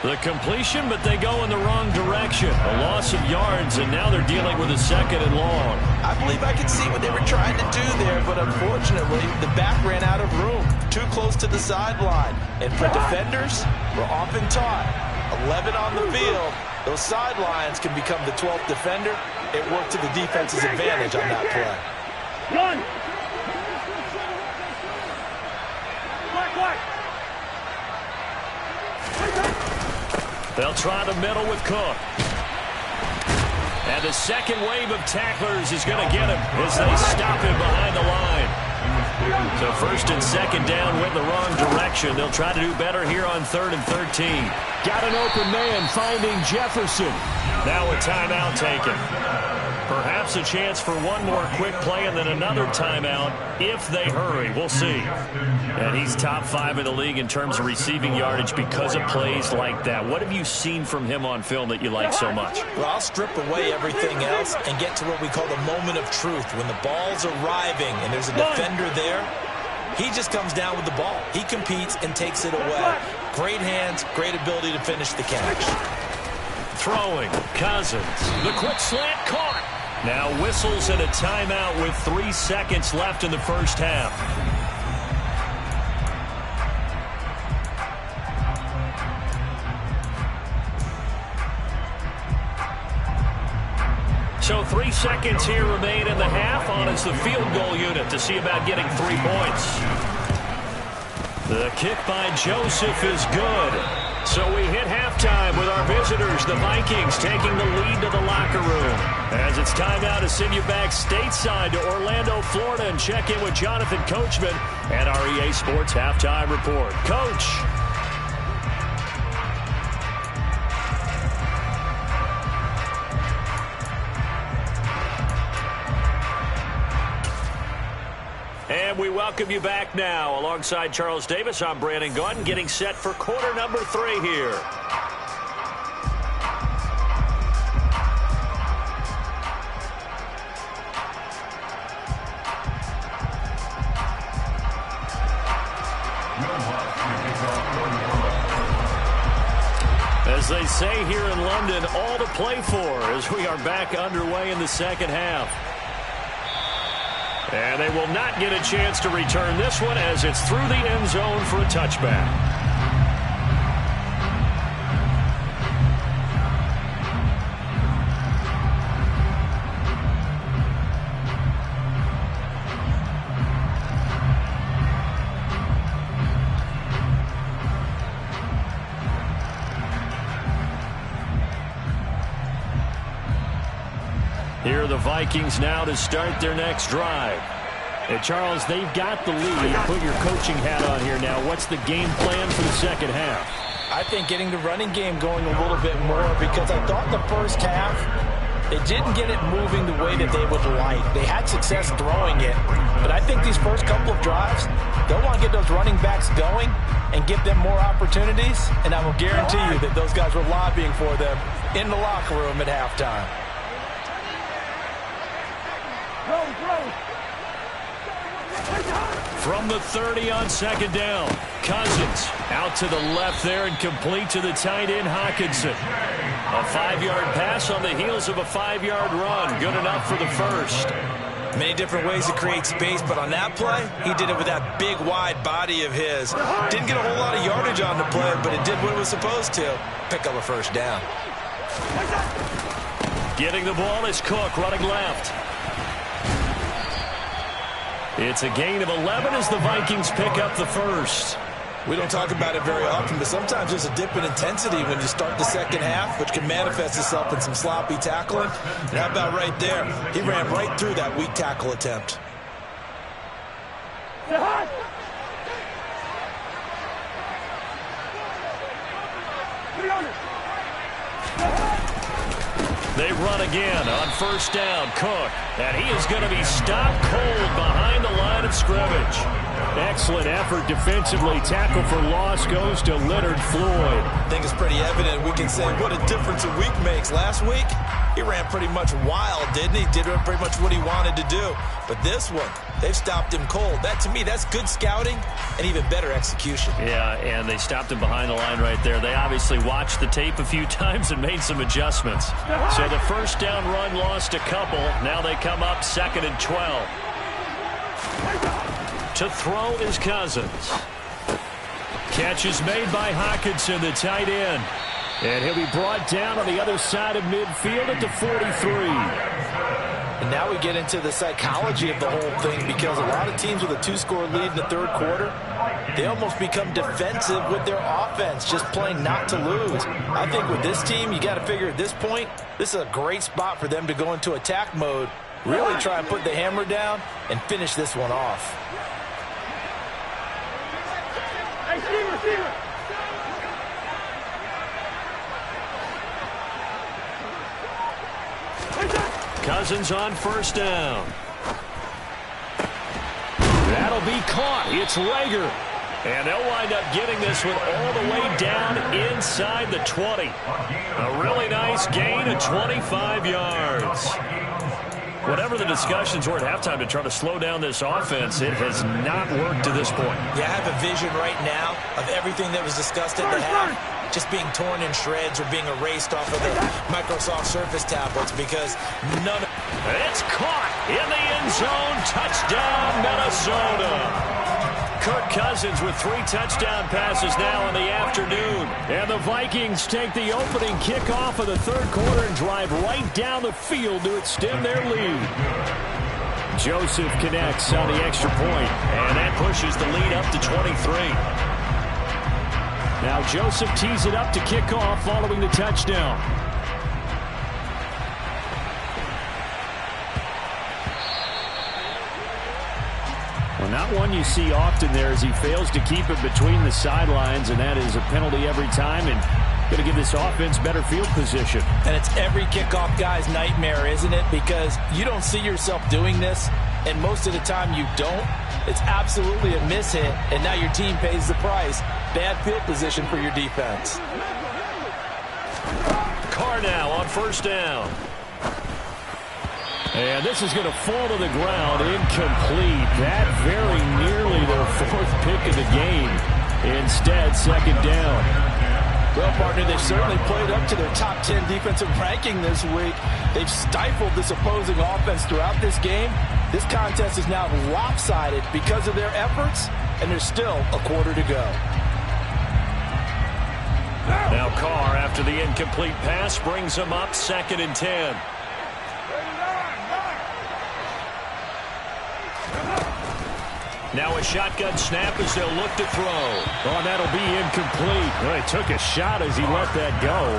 Speaker 1: The completion, but they go in the wrong direction. A loss of yards, and now they're dealing with a 2nd and long.
Speaker 4: I believe I can see what they were trying to do there, but unfortunately, the back ran out of room. Too close to the sideline. And for defenders, we're often taught, 11 on the field, those sidelines can become the 12th defender. It worked to the defense's advantage on that play.
Speaker 5: Run!
Speaker 1: They'll try the middle with Cook. And the second wave of tacklers is going to get him as they stop him behind the line. So 1st and 2nd down went the wrong direction. They'll try to do better here on 3rd and 13.
Speaker 2: Got an open man finding Jefferson.
Speaker 1: Now a timeout taken. Perhaps a chance for one more quick play and then another timeout if they hurry. We'll see. And he's top 5 in the league in terms of receiving yardage because of plays like that. What have you seen from him on film that you like so much?
Speaker 4: Well, I'll strip away everything else and get to what we call the moment of truth. When the ball's arriving and there's a defender there, he just comes down with the ball. He competes and takes it away. Great hands, great ability to finish the catch.
Speaker 1: Throwing, Cousins. The quick slant caught. Now whistles and a timeout with 3 seconds left in the first half. So 3 seconds here remain in the half on as the field goal unit to see about getting 3 points. The kick by Joseph is good. So we hit halftime with our visitors, the Vikings, taking the lead to the locker room. As it's time now to send you back stateside to Orlando, Florida, and check in with Jonathan Coachman and our EA Sports Halftime Report. Coach. And we welcome you back now. Alongside Charles Davis, I'm Brandon Gaudin, getting set for quarter number 3 here. As they say here in London, all to play for as we are back underway in the second half. And they will not get a chance to return this one as it's through the end zone for a touchback. Here are the Vikings now to start their next drive.
Speaker 2: Hey, Charles, they've got the lead. Put your coaching hat on here now. What's the game plan for the second half?
Speaker 4: I think getting the running game going a little bit more, because I thought the first half, they didn't get it moving the way that they would like. They had success throwing it, but I think these first couple of drives, they'll want to get those running backs going and give them more opportunities, and I will guarantee you that those guys were lobbying for them in the locker room at halftime.
Speaker 2: From the 30 on second down, Cousins out to the left there and complete to the tight end Hockenson. A 5-yard pass on the heels of a 5-yard run. Good enough for the first.
Speaker 3: Many different ways to create space, but on that play, he did it with that big, wide body of his. Didn't get a whole lot of yardage on the play, but it did what it was supposed to. Pick up a first down.
Speaker 2: Getting the ball is Cook running left. It's a gain of 11 as the Vikings pick up the first.
Speaker 3: We don't talk about it very often, but sometimes there's a dip in intensity when you start the second half, which can manifest itself in some sloppy tackling. And how about right there? He ran right through that weak tackle attempt.
Speaker 2: They run again on first down. Cook, and he is going to be stopped cold behind the line of scrimmage. Excellent effort defensively. Tackle for loss goes to Leonard Floyd.
Speaker 3: I think it's pretty evident. We can say what a difference a week makes. Last week, he ran pretty much wild, didn't he? Did pretty much what he wanted to do. But this one, they've stopped him cold. That, to me, that's good scouting and even better execution.
Speaker 2: Yeah, and they stopped him behind the line right there. They obviously watched the tape a few times and made some adjustments. So the first down run lost a couple. Now they come up 2nd and 12. To throw is Cousins. Catch is made by Hockenson, the tight end. And he'll be brought down on the other side of midfield at the 43.
Speaker 3: And now we get into the psychology of the whole thing, because a lot of teams with a 2-score lead in the third quarter, they almost become defensive with their offense, just playing not to lose. I think with this team, you got to figure at this point, this is a great spot for them to go into attack mode, really try and put the hammer down and finish this one off.
Speaker 2: Cousins on first down. That'll be caught. It's Reagor. And they'll wind up getting this one all the way down inside the 20. A really nice gain of 25 yards. Whatever the discussions were at halftime to try to slow down this offense, it has not worked to this point.
Speaker 4: Yeah, I have a vision right now of everything that was discussed at the half just being torn in shreds or being erased off of the Microsoft Surface tablets, because none of...
Speaker 2: It's caught in the end zone. Touchdown, Minnesota. Kirk Cousins with 3 touchdown passes now in the afternoon. And the Vikings take the opening kickoff of the third quarter and drive right down the field to extend their lead. Joseph connects on the extra point, and that pushes the lead up to 23. Now Joseph tees it up to kick off following the touchdown. Well, not one you see often there, as he fails to keep it between the sidelines, and that is a penalty every time, and going to give this offense better field position.
Speaker 4: And it's every kickoff guy's nightmare, isn't it? Because you don't see yourself doing this, and most of the time you don't. It's absolutely a mishit, and now your team pays the price. Bad field position for your defense.
Speaker 2: Carr now on first down. And this is going to fall to the ground, incomplete. That very nearly their 4th pick of the game. Instead, 2nd down.
Speaker 3: Well, partner, they've certainly played up to their top 10 defensive ranking this week. They've stifled this opposing offense throughout this game. This contest is now lopsided because of their efforts, and there's still a quarter to go.
Speaker 2: Now Carr, after the incomplete pass, brings them up 2nd and 10. Now a shotgun snap as they'll look to throw. Oh, and that'll be incomplete. Well, he took a shot as he let that go.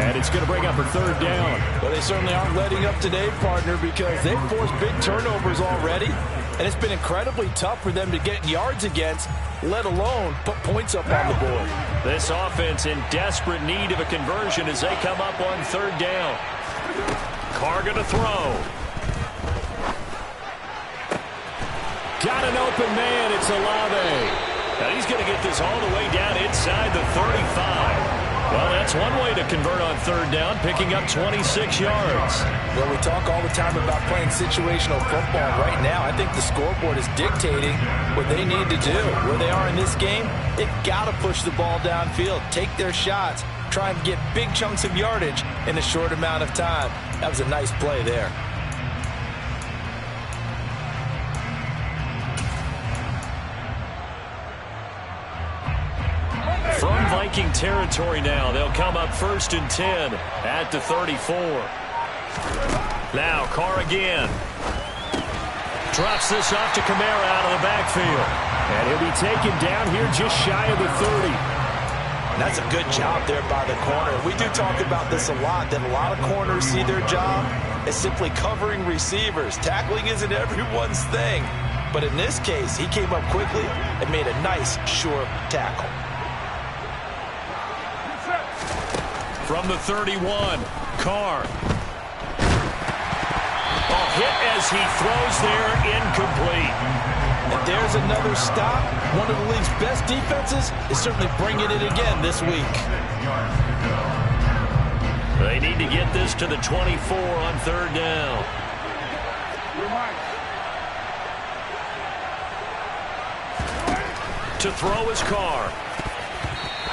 Speaker 2: And it's going to bring up a 3rd down.
Speaker 3: Well, they certainly aren't letting up today, partner, because they've forced big turnovers already. And it's been incredibly tough for them to get yards against, let alone put points up on the board.
Speaker 2: This offense in desperate need of a conversion as they come up on 3rd down. Carr going to throw. Got an open man. It's Olave. Now he's going to get this all the way down inside the 35.
Speaker 1: Well, that's one way to convert on third down, picking up 26 yards.
Speaker 3: Well, we talk all the time about playing situational football. Right now, I think the scoreboard is dictating what they need to do. Where they are in this game, they've got to push the ball downfield, take their shots, try and get big chunks of yardage in a short amount of time. That was a nice play there.
Speaker 1: From Viking territory now, they'll come up 1st and 10 at the 34. Now Carr again. Drops this off to Kamara out of the backfield.
Speaker 2: And he'll be taken down here just shy of the 30.
Speaker 3: That's a good job there by the corner. We do talk about this a lot, that a lot of corners see their job as simply covering receivers. Tackling isn't everyone's thing. But in this case, he came up quickly and made a nice, sure tackle.
Speaker 1: From the 31, Carr. A hit as he throws there, incomplete.
Speaker 3: And there's another stop. One of the league's best defenses is certainly bringing it again this week.
Speaker 1: They need to get this to the 24 on third down. To throw his Carr.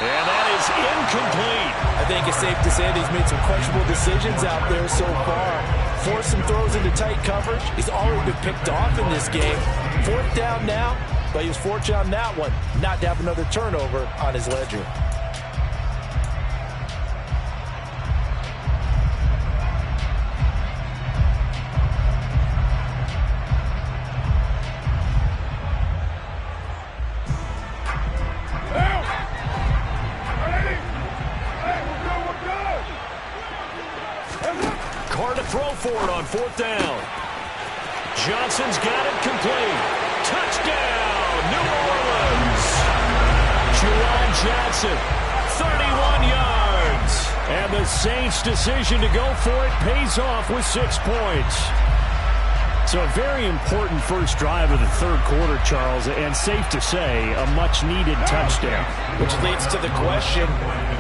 Speaker 1: And that is incomplete.
Speaker 3: I think it's safe to say that he's made some questionable decisions out there so far. Forced some throws into tight coverage. He's already been picked off in this game. 4th down now, but he was fortunate on that one not to have another turnover on his ledger.
Speaker 1: For it on 4th down. Johnson's got it complete. Touchdown, New Orleans. Juwan Johnson, 31 yards.
Speaker 2: And the Saints' decision to go for it pays off with 6 points. So a very important first drive of the third quarter, Charles, and safe to say, a much-needed touchdown.
Speaker 3: Which leads to the question,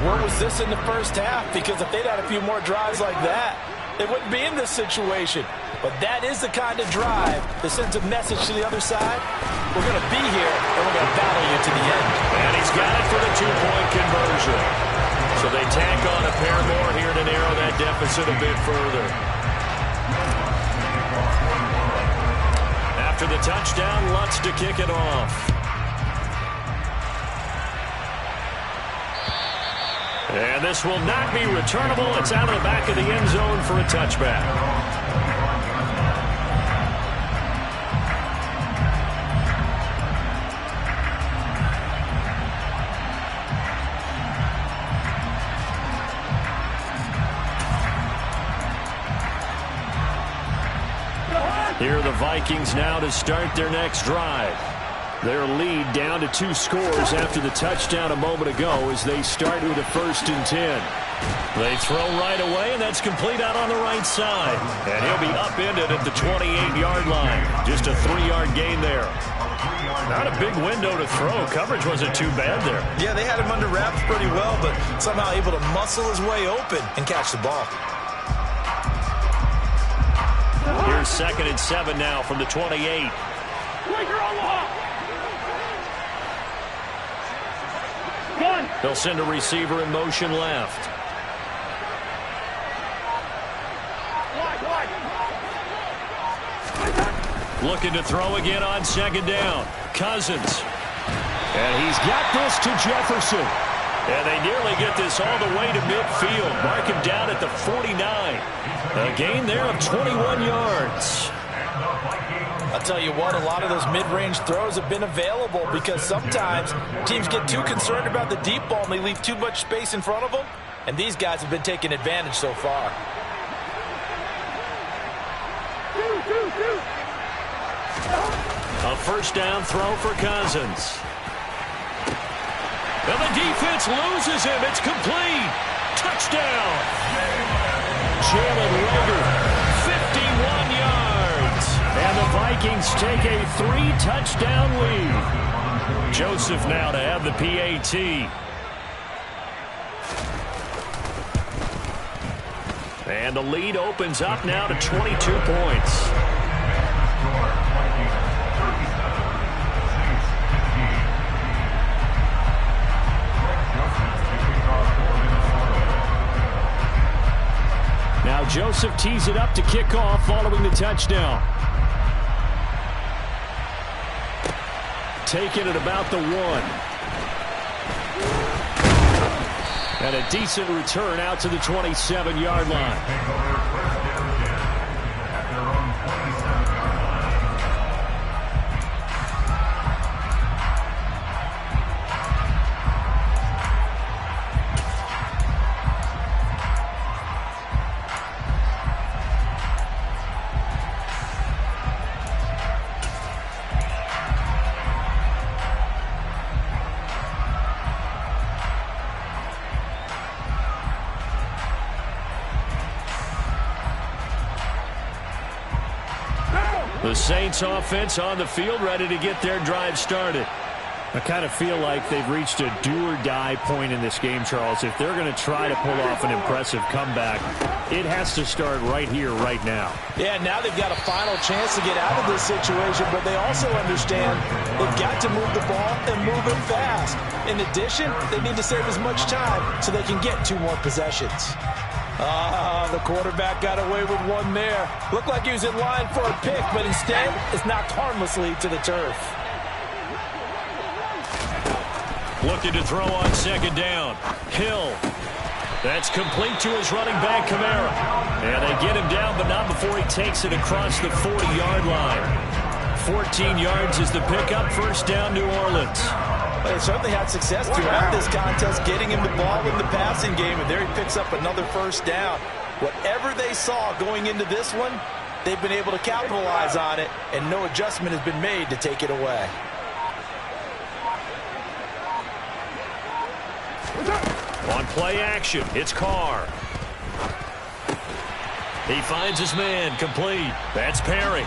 Speaker 3: where was this in the first half? Because if they'd had a few more drives like that, they wouldn't be in this situation. But that is the kind of drive that sends a message to the other side. We're going to be here, and we're going to battle you to the end.
Speaker 1: And he's got it for the 2-point conversion. So they tack on a pair more here to narrow that deficit a bit further. After the touchdown, Lutz to kick it off. And this will not be returnable. It's out of the back of the end zone for a touchback. Here are the Vikings now to start their next drive. Their lead down to 2 scores after the touchdown a moment ago as they start with a 1st and 10. They throw right away, and that's complete out on the right side. And he'll be upended at the 28-yard line. Just a 3-yard gain there. Not a big window to throw. Coverage wasn't too bad there.
Speaker 3: Yeah, they had him under wraps pretty well, but somehow able to muscle his way open and catch the ball.
Speaker 1: Here's 2nd and 7 now from the 28. They'll send a receiver in motion left. Looking to throw again on 2nd down. Cousins.
Speaker 2: And he's got this to Jefferson.
Speaker 1: And they nearly get this all the way to midfield. Mark him down at the 49. A gain there of 21 yards.
Speaker 3: I'll tell you what, a lot of those mid-range throws have been available because sometimes teams get too concerned about the deep ball and they leave too much space in front of them. And these guys have been taking advantage so far.
Speaker 1: A 1st down throw for Cousins. And the defense loses him. It's complete. Touchdown.
Speaker 2: Jalen Reagor, 51 yards. And the Vikings take a 3-touchdown lead.
Speaker 1: Joseph now to have the PAT.
Speaker 2: And the lead opens up now to 22 points. Now Joseph tees it up to kick off following the touchdown. Taking it about the 1. And a decent return out to the 27-yard line. The Saints offense on the field, ready to get their drive started. I kind of feel like they've reached a do-or-die point in this game, Charles. If they're going to try to pull off an impressive comeback, it has to start right here, right now.
Speaker 4: Yeah, now they've got a final chance to get out of this situation, but they also understand they've got to move the ball and move it fast. In addition, they need to save as much time so they can get 2 more possessions. The quarterback got away with one there. Looked like he was in line for a pick, but instead it's knocked harmlessly to the turf.
Speaker 2: Looking to throw on second down. Hill. That's complete to his running back, Kamara. And they get him down, but not before he takes it across the 40-yard line. 14 yards is the pickup. First down, New Orleans.
Speaker 4: They certainly had success throughout this contest, getting him the ball in the passing game, and there he picks up another first down. Whatever they saw going into this one, they've been able to capitalize on it, and no adjustment has been made to take it away.
Speaker 2: On play action, it's Carr. He finds his man, complete. That's Perry.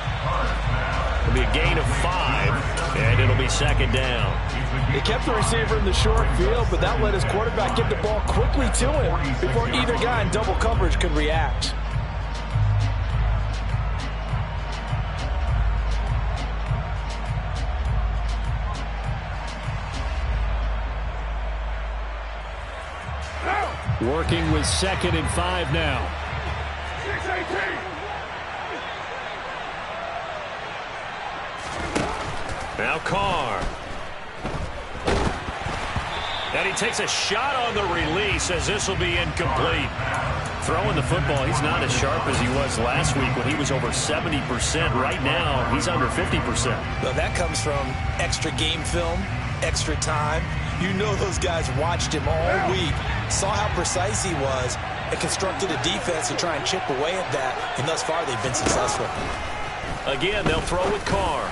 Speaker 2: It'll be a gain of 5, and it'll be second down.
Speaker 4: They kept the receiver in the short field, but that let his quarterback get the ball quickly to him before either guy in double coverage could react.
Speaker 2: Working with 2nd and 5 now.
Speaker 5: 6-18.
Speaker 2: Now Carr. And he takes a shot on the release as this will be incomplete. Throwing the football, he's not as sharp as he was last week when he was over 70%. Right now, he's under 50%.
Speaker 4: Well, that comes from extra game film, extra time. You know those guys watched him all week, saw how precise he was, and constructed a defense to try and chip away at that, and thus far they've been successful.
Speaker 2: Again, they'll throw with Carr.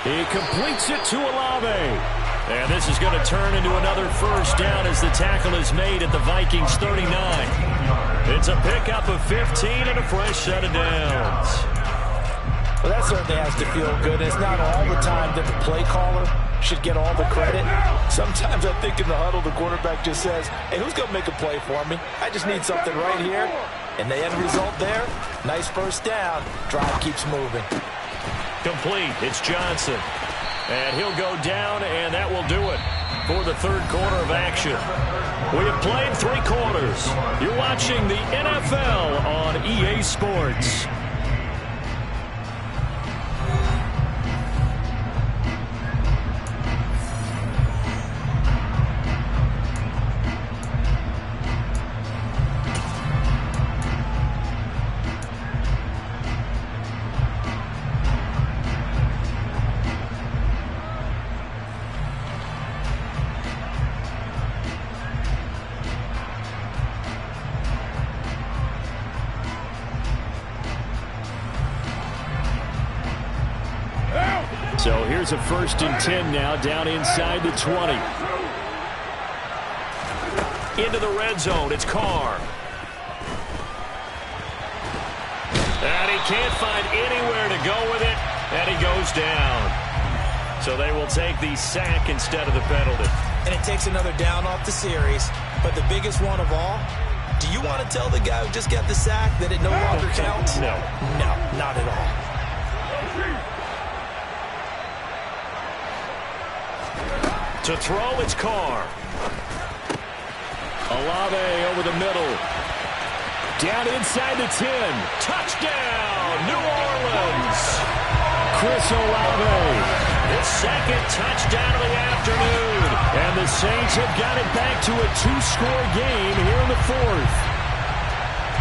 Speaker 2: He completes it to Olave. And this is going to turn into another first down as the tackle is made at the Vikings 39. It's a pickup of 15 and a fresh set of downs.
Speaker 4: Well, that certainly has to feel good. It's not all the time that the play caller should get all the credit. Sometimes I think in the huddle, the quarterback just says, hey, who's going to make a play for me? I just need something right here. And the end result there, nice first down. Drive keeps moving.
Speaker 2: Complete. It's Johnson. And he'll go down, and that will do it for the third quarter of action. We have played 3 quarters. You're watching the NFL on EA Sports. So here's a 1st and 10 now, down inside the 20. Into the red zone, it's Carr. And he can't find anywhere to go with it, and he goes down. So they will take the sack instead of the penalty.
Speaker 4: And it takes another down off the series, but the biggest one of all, Do you want to tell the guy who just got the sack that it no longer counts?
Speaker 2: No.
Speaker 4: No, not at all.
Speaker 1: To throw, it's Carr.
Speaker 2: Olave over the middle. Down inside the 10.
Speaker 1: Touchdown, New Orleans.
Speaker 2: Chris Olave.
Speaker 1: His second touchdown of the afternoon.
Speaker 2: And the Saints have got it back to a 2-score game here in the fourth.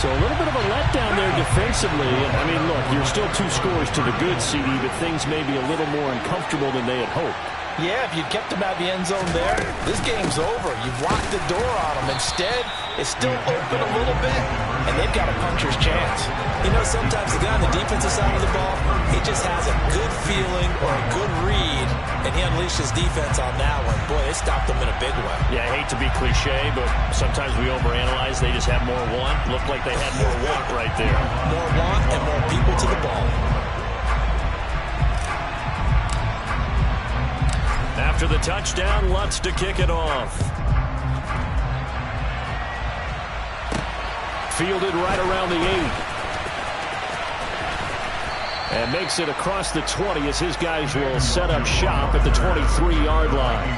Speaker 2: So a little bit of a letdown there defensively. I mean, look, you're still 2 scores to the good, CD, but things may be a little more uncomfortable than they had hoped.
Speaker 3: Yeah, if you kept him out of the end zone there, this game's over. You've locked the door on him. Instead, it's still open a little bit, and they've got a puncher's chance.
Speaker 4: You know, sometimes the guy on the defensive side of the ball, he just has a good feeling or a good read, and he unleashed his defense on that one. Boy, they stopped him in a big way.
Speaker 1: Yeah, I hate to be cliche, but sometimes we overanalyze. They just have more want. Looked like they had more want right there.
Speaker 4: More want and more people to the ball.
Speaker 1: After the touchdown, Lutz to kick it off.
Speaker 2: Fielded right around the 8. And makes it across the 20 as his guys will set up shop at the 23-yard line.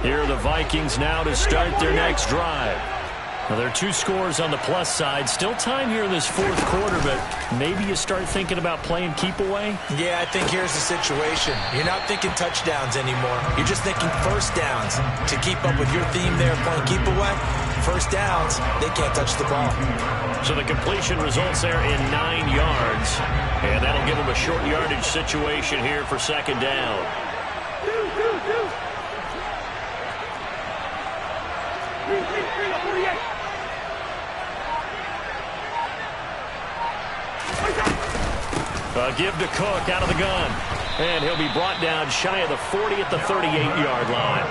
Speaker 2: Here are the Vikings now to start their next drive. Now, there are 2 scores on the plus side. Still time here in this fourth quarter, but maybe you start thinking about playing keep away?
Speaker 4: Yeah, I think here's the situation. You're not thinking touchdowns anymore. You're just thinking first downs. To keep up with your theme there, playing keep away, first downs, they can't touch the ball.
Speaker 1: So the completion results there in 9 yards. And that'll give them a short yardage situation here for second down. Give to Cook out of the gun. And he'll be brought down shy of the 40 at the 38-yard line.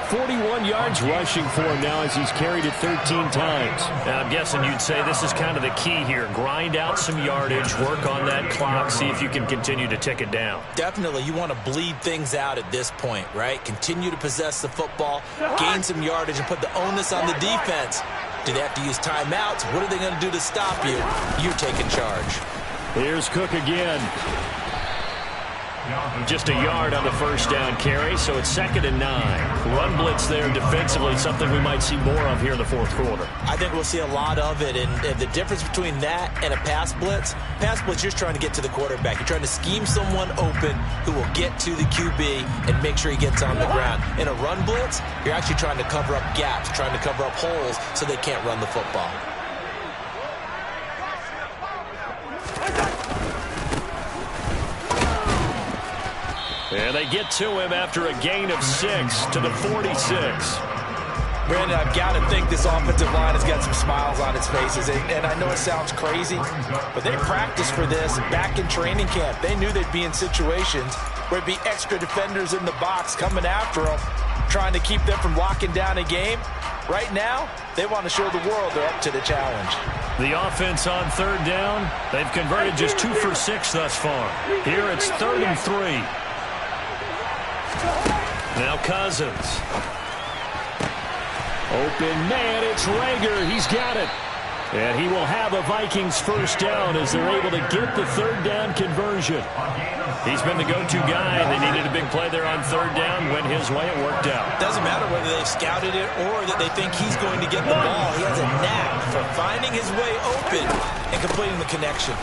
Speaker 2: 41 yards rushing for him now as he's carried it 13 times.
Speaker 1: Now, I'm guessing you'd say this is kind of the key here. Grind out some yardage, work on that clock, see if you can continue to tick it down.
Speaker 4: Definitely, you want to bleed things out at this point, right? Continue to possess the football, gain some yardage, and put the onus on the defense. Do they have to use timeouts? What are they going to do to stop you? You take in charge.
Speaker 2: Here's Cook again.
Speaker 1: Just a yard on the first down carry, so it's 2nd and 9. Run blitz there defensively, something we might see more of here in the fourth quarter.
Speaker 4: I think we'll see a lot of it, and the difference between that and a pass blitz, you're just trying to get to the quarterback. You're trying to scheme someone open who will get to the QB and make sure he gets on the ground. In a run blitz, you're actually trying to cover up gaps, trying to cover up holes so they can't run the football.
Speaker 1: And they get to him after a gain of 6 to the 46.
Speaker 4: Brandon, I've got to think this offensive line has got some smiles on its faces. And I know it sounds crazy, but they practiced for this back in training camp. They knew they'd be in situations where it'd be extra defenders in the box coming after them, trying to keep them from locking down a game. Right now, they want to show the world they're up to the challenge.
Speaker 2: The offense on third down, they've converted just 2 for 6 thus far. Here it's 3rd and 3. Now Cousins. Open man, it's Rager. He's got it. And he will have a Vikings first down as they're able to get the 3rd down conversion. He's been the go-to guy, and they needed a big play there on 3rd down. Went his way, it worked out.
Speaker 4: Doesn't matter whether they've scouted it or that they think he's going to get the ball. He has a knack for finding his way open and completing the connection.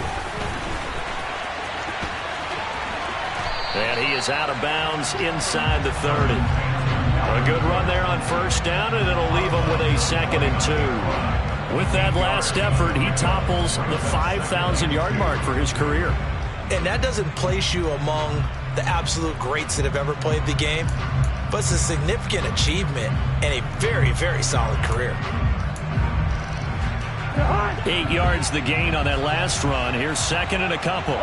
Speaker 2: And he is out of bounds inside the 30. A good run there on first down, and it'll leave him with a 2nd and 2. With that last effort, he topples the 5,000-yard mark for his career.
Speaker 4: And that doesn't place you among the absolute greats that have ever played the game, but it's a significant achievement and a very, very solid career.
Speaker 2: 8 yards the gain on that last run. Here's 2nd and a couple.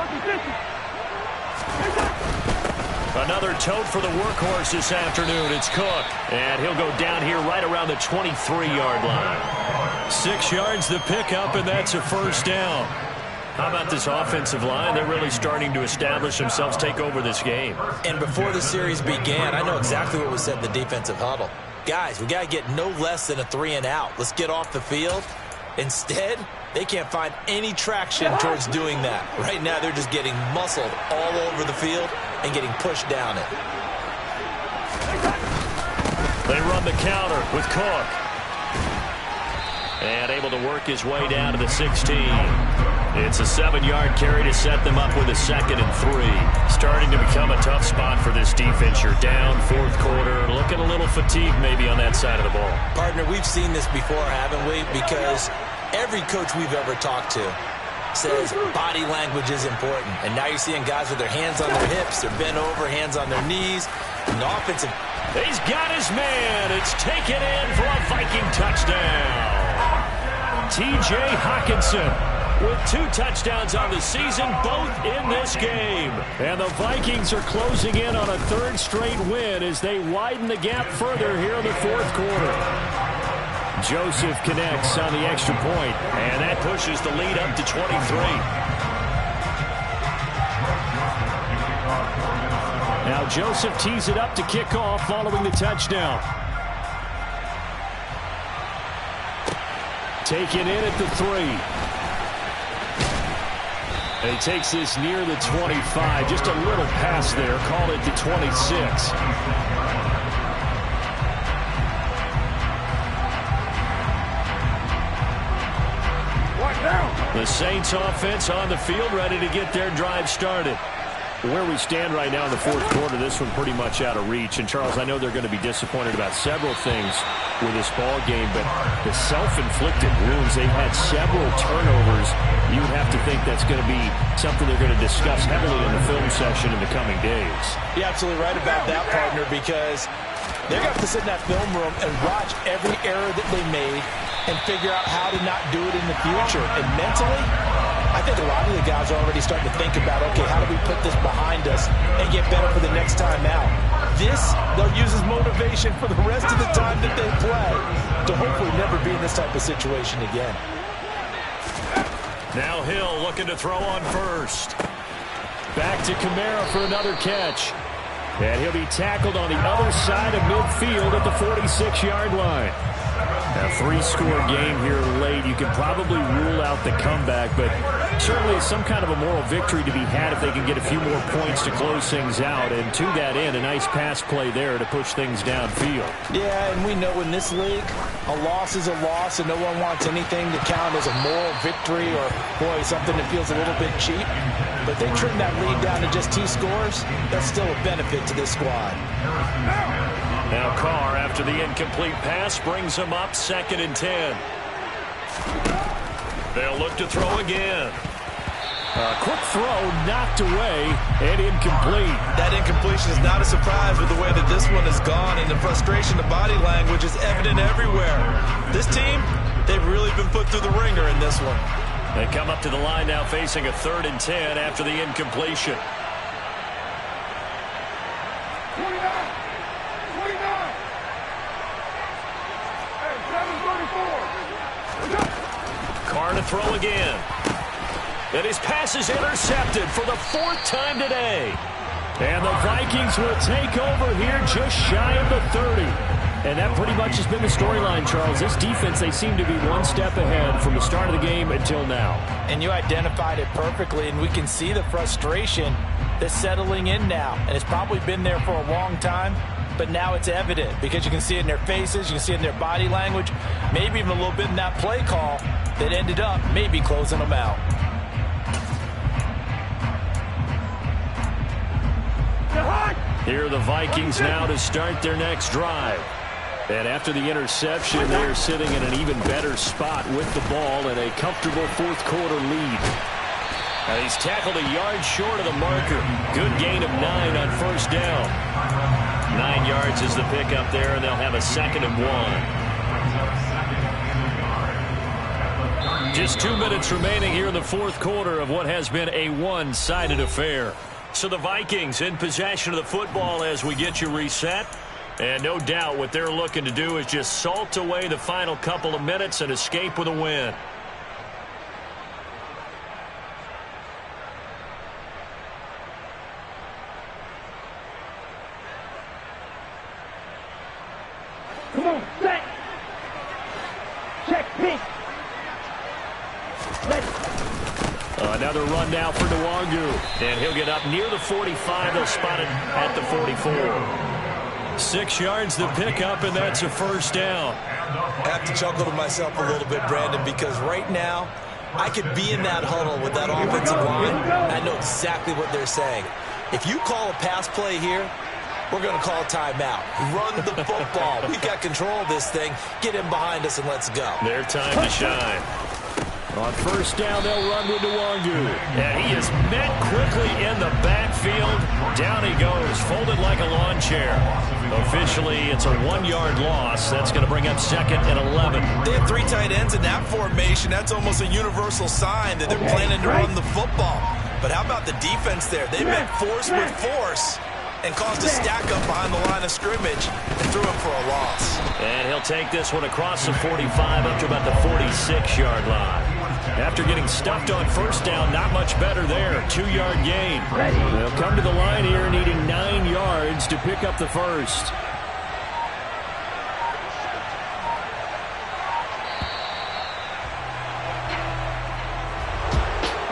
Speaker 2: Another tote for the workhorse this afternoon. It's Cook. And he'll go down here right around the 23-yard line. 6 yards the pickup, and that's a first down. How about this offensive line? They're really starting to establish themselves, take over this game.
Speaker 4: And before the series began, I know exactly what was said in the defensive huddle. Guys, we got to get no less than a 3 and out. Let's get off the field. Instead, they can't find any traction towards doing that. Right now, they're just getting muscled all over the field and getting pushed down it.
Speaker 2: They run the counter with Cook. And able to work his way down to the 16. It's a 7-yard carry to set them up with a 2nd and 3. Starting to become a tough spot for this defense. You're down 4th quarter. Looking a little fatigued maybe on that side of the ball.
Speaker 4: Partner, we've seen this before, haven't we? Because every coach we've ever talked to says body language is important. And now you're seeing guys with their hands on their hips. They're bent over, hands on their knees. And the offensive...
Speaker 2: He's got his man. It's taken in for a Viking touchdown. T.J. Hockenson with 2 touchdowns on the season, both in this game. And the Vikings are closing in on a 3rd straight win as they widen the gap further here in the 4th quarter. Joseph connects on the extra point, and that pushes the lead up to 23. Now Joseph tees it up to kick off following the touchdown. Taken in at the 3. And he takes this near the 25. Just a little pass there. Call it the 26. The Saints offense on the field, ready to get their drive started. Where we stand right now in the 4th quarter, this one pretty much out of reach. And, Charles, I know they're going to be disappointed about several things with this ball game, but the self-inflicted wounds, they've had several turnovers. You would have to think that's going to be something they're going to discuss heavily in the film session in the coming days.
Speaker 4: You're absolutely right about that, partner, because they're going to have to sit in that film room and watch every error that they made and figure out how to not do it in the future. And mentally, I think a lot of the guys are already starting to think about, okay, how do we put this behind us and get better for the next time out? This, they'll use as motivation for the rest of the time that they play to hopefully never be in this type of situation again.
Speaker 2: Now Hill looking to throw on first. Back to Kamara for another catch. And he'll be tackled on the other side of midfield at the 46-yard line. A 3-score game here late. You can probably rule out the comeback, but certainly some kind of a moral victory to be had if they can get a few more points to close things out. And to that end, a nice pass play there to push things downfield.
Speaker 4: Yeah, and we know in this league, a loss is a loss, and no one wants anything to count as a moral victory or, boy, something that feels a little bit cheap. But they trim that lead down to just 2 scores. That's still a benefit to this squad.
Speaker 2: Now Carr, after the incomplete pass, brings him up 2nd and 10. They'll look to throw again. Quick throw knocked away and incomplete.
Speaker 3: That incompletion is not a surprise with the way that this one has gone, and the frustration, the body language is evident everywhere. This team, they've really been put through the ringer in this one.
Speaker 1: They come up to the line now facing a 3rd and 10 after the incompletion.
Speaker 5: 29. Hey, 734.
Speaker 1: Carr to throw again. And his pass is intercepted for the 4th time today.
Speaker 2: And the Vikings will take over here just shy of the 30. And that pretty much has been the storyline, Charles. This defense, they seem to be one step ahead from the start of the game until now.
Speaker 4: And you identified it perfectly, and we can see the frustration that's settling in now. And it's probably been there for a long time, but now it's evident because you can see it in their faces, you can see it in their body language, maybe even a little bit in that play call that ended up maybe closing them out.
Speaker 1: Here are the Vikings now to start their next drive. And after the interception, they are sitting in an even better spot with the ball and a comfortable 4th quarter lead. And he's tackled a yard short of the marker. Good gain of 9 on 1st down. 9 yards is the pickup there, and they'll have a 2nd and 1. Just 2 minutes remaining here in the 4th quarter of what has been a one-sided affair. So the Vikings in possession of the football as we get you reset. And no doubt what they're looking to do is just salt away the final couple of minutes and escape with a win.
Speaker 5: Come on, set. Check, pink.
Speaker 1: Another run now for Nwangu. And he'll get up near the 45. They'll spot it at the 44. 6 yards the pickup, and that's a 1st down.
Speaker 3: I have to chuckle to myself a little bit, Brandon, because right now I could be in that huddle with that offensive line. I know exactly what they're saying. If you call a pass play here, we're going to call a timeout. Run the football. We got control of this thing. Get in behind us and let's go.
Speaker 1: Their time to shine.
Speaker 2: On 1st down, they'll run with Nwangu.
Speaker 1: And he is met quickly in the backfield. Down he goes, folded like a lawn chair. Officially, it's a 1-yard loss. That's going to bring up 2nd and 11.
Speaker 3: They have 3 tight ends in that formation. That's almost a universal sign that they're planning to run the football. But how about the defense there? They met force with force and caused a stack up behind the line of scrimmage and threw him for a loss.
Speaker 1: And he'll take this one across the 45 up to about the 46-yard line. After getting stuffed on 1st down, not much better there. 2-yard gain.
Speaker 2: They'll come to the line here needing 9 yards to pick up the 1st.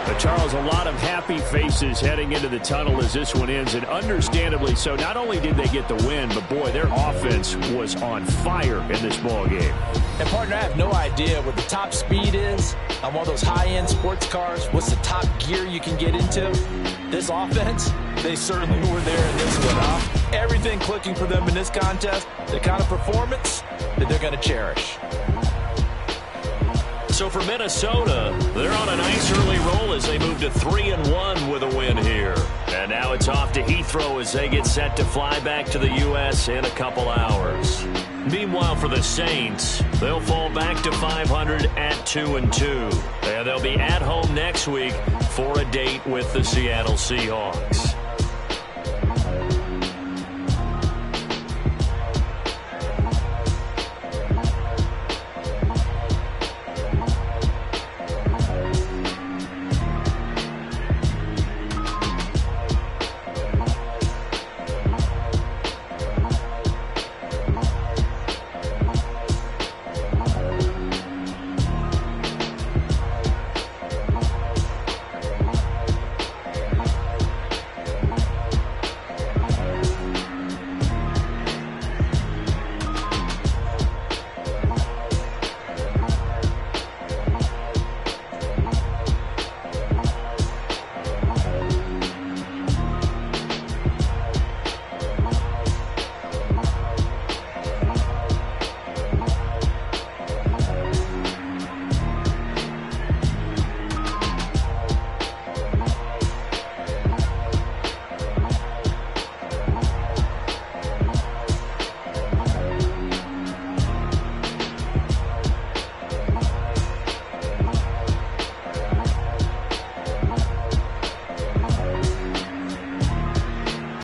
Speaker 2: But Charles, a lot of happy faces heading into the tunnel as this one ends, and understandably so. Not only did they get the win, but boy, their offense was on fire in this ball game.
Speaker 4: And partner, I have no idea what the top speed is on one of those high-end sports cars. What's the top gear you can get into? This offense, they certainly were there in this one, huh? Everything clicking for them in this contest, the kind of performance that they're going to cherish.
Speaker 1: So for Minnesota, they're on a nice early roll as they move to 3-1 with a win here. And now it's off to Heathrow as they get set to fly back to the U.S. in a couple hours. Meanwhile, for the Saints, they'll fall back to 500 at 2-2. And they'll be at home next week for a date with the Seattle Seahawks.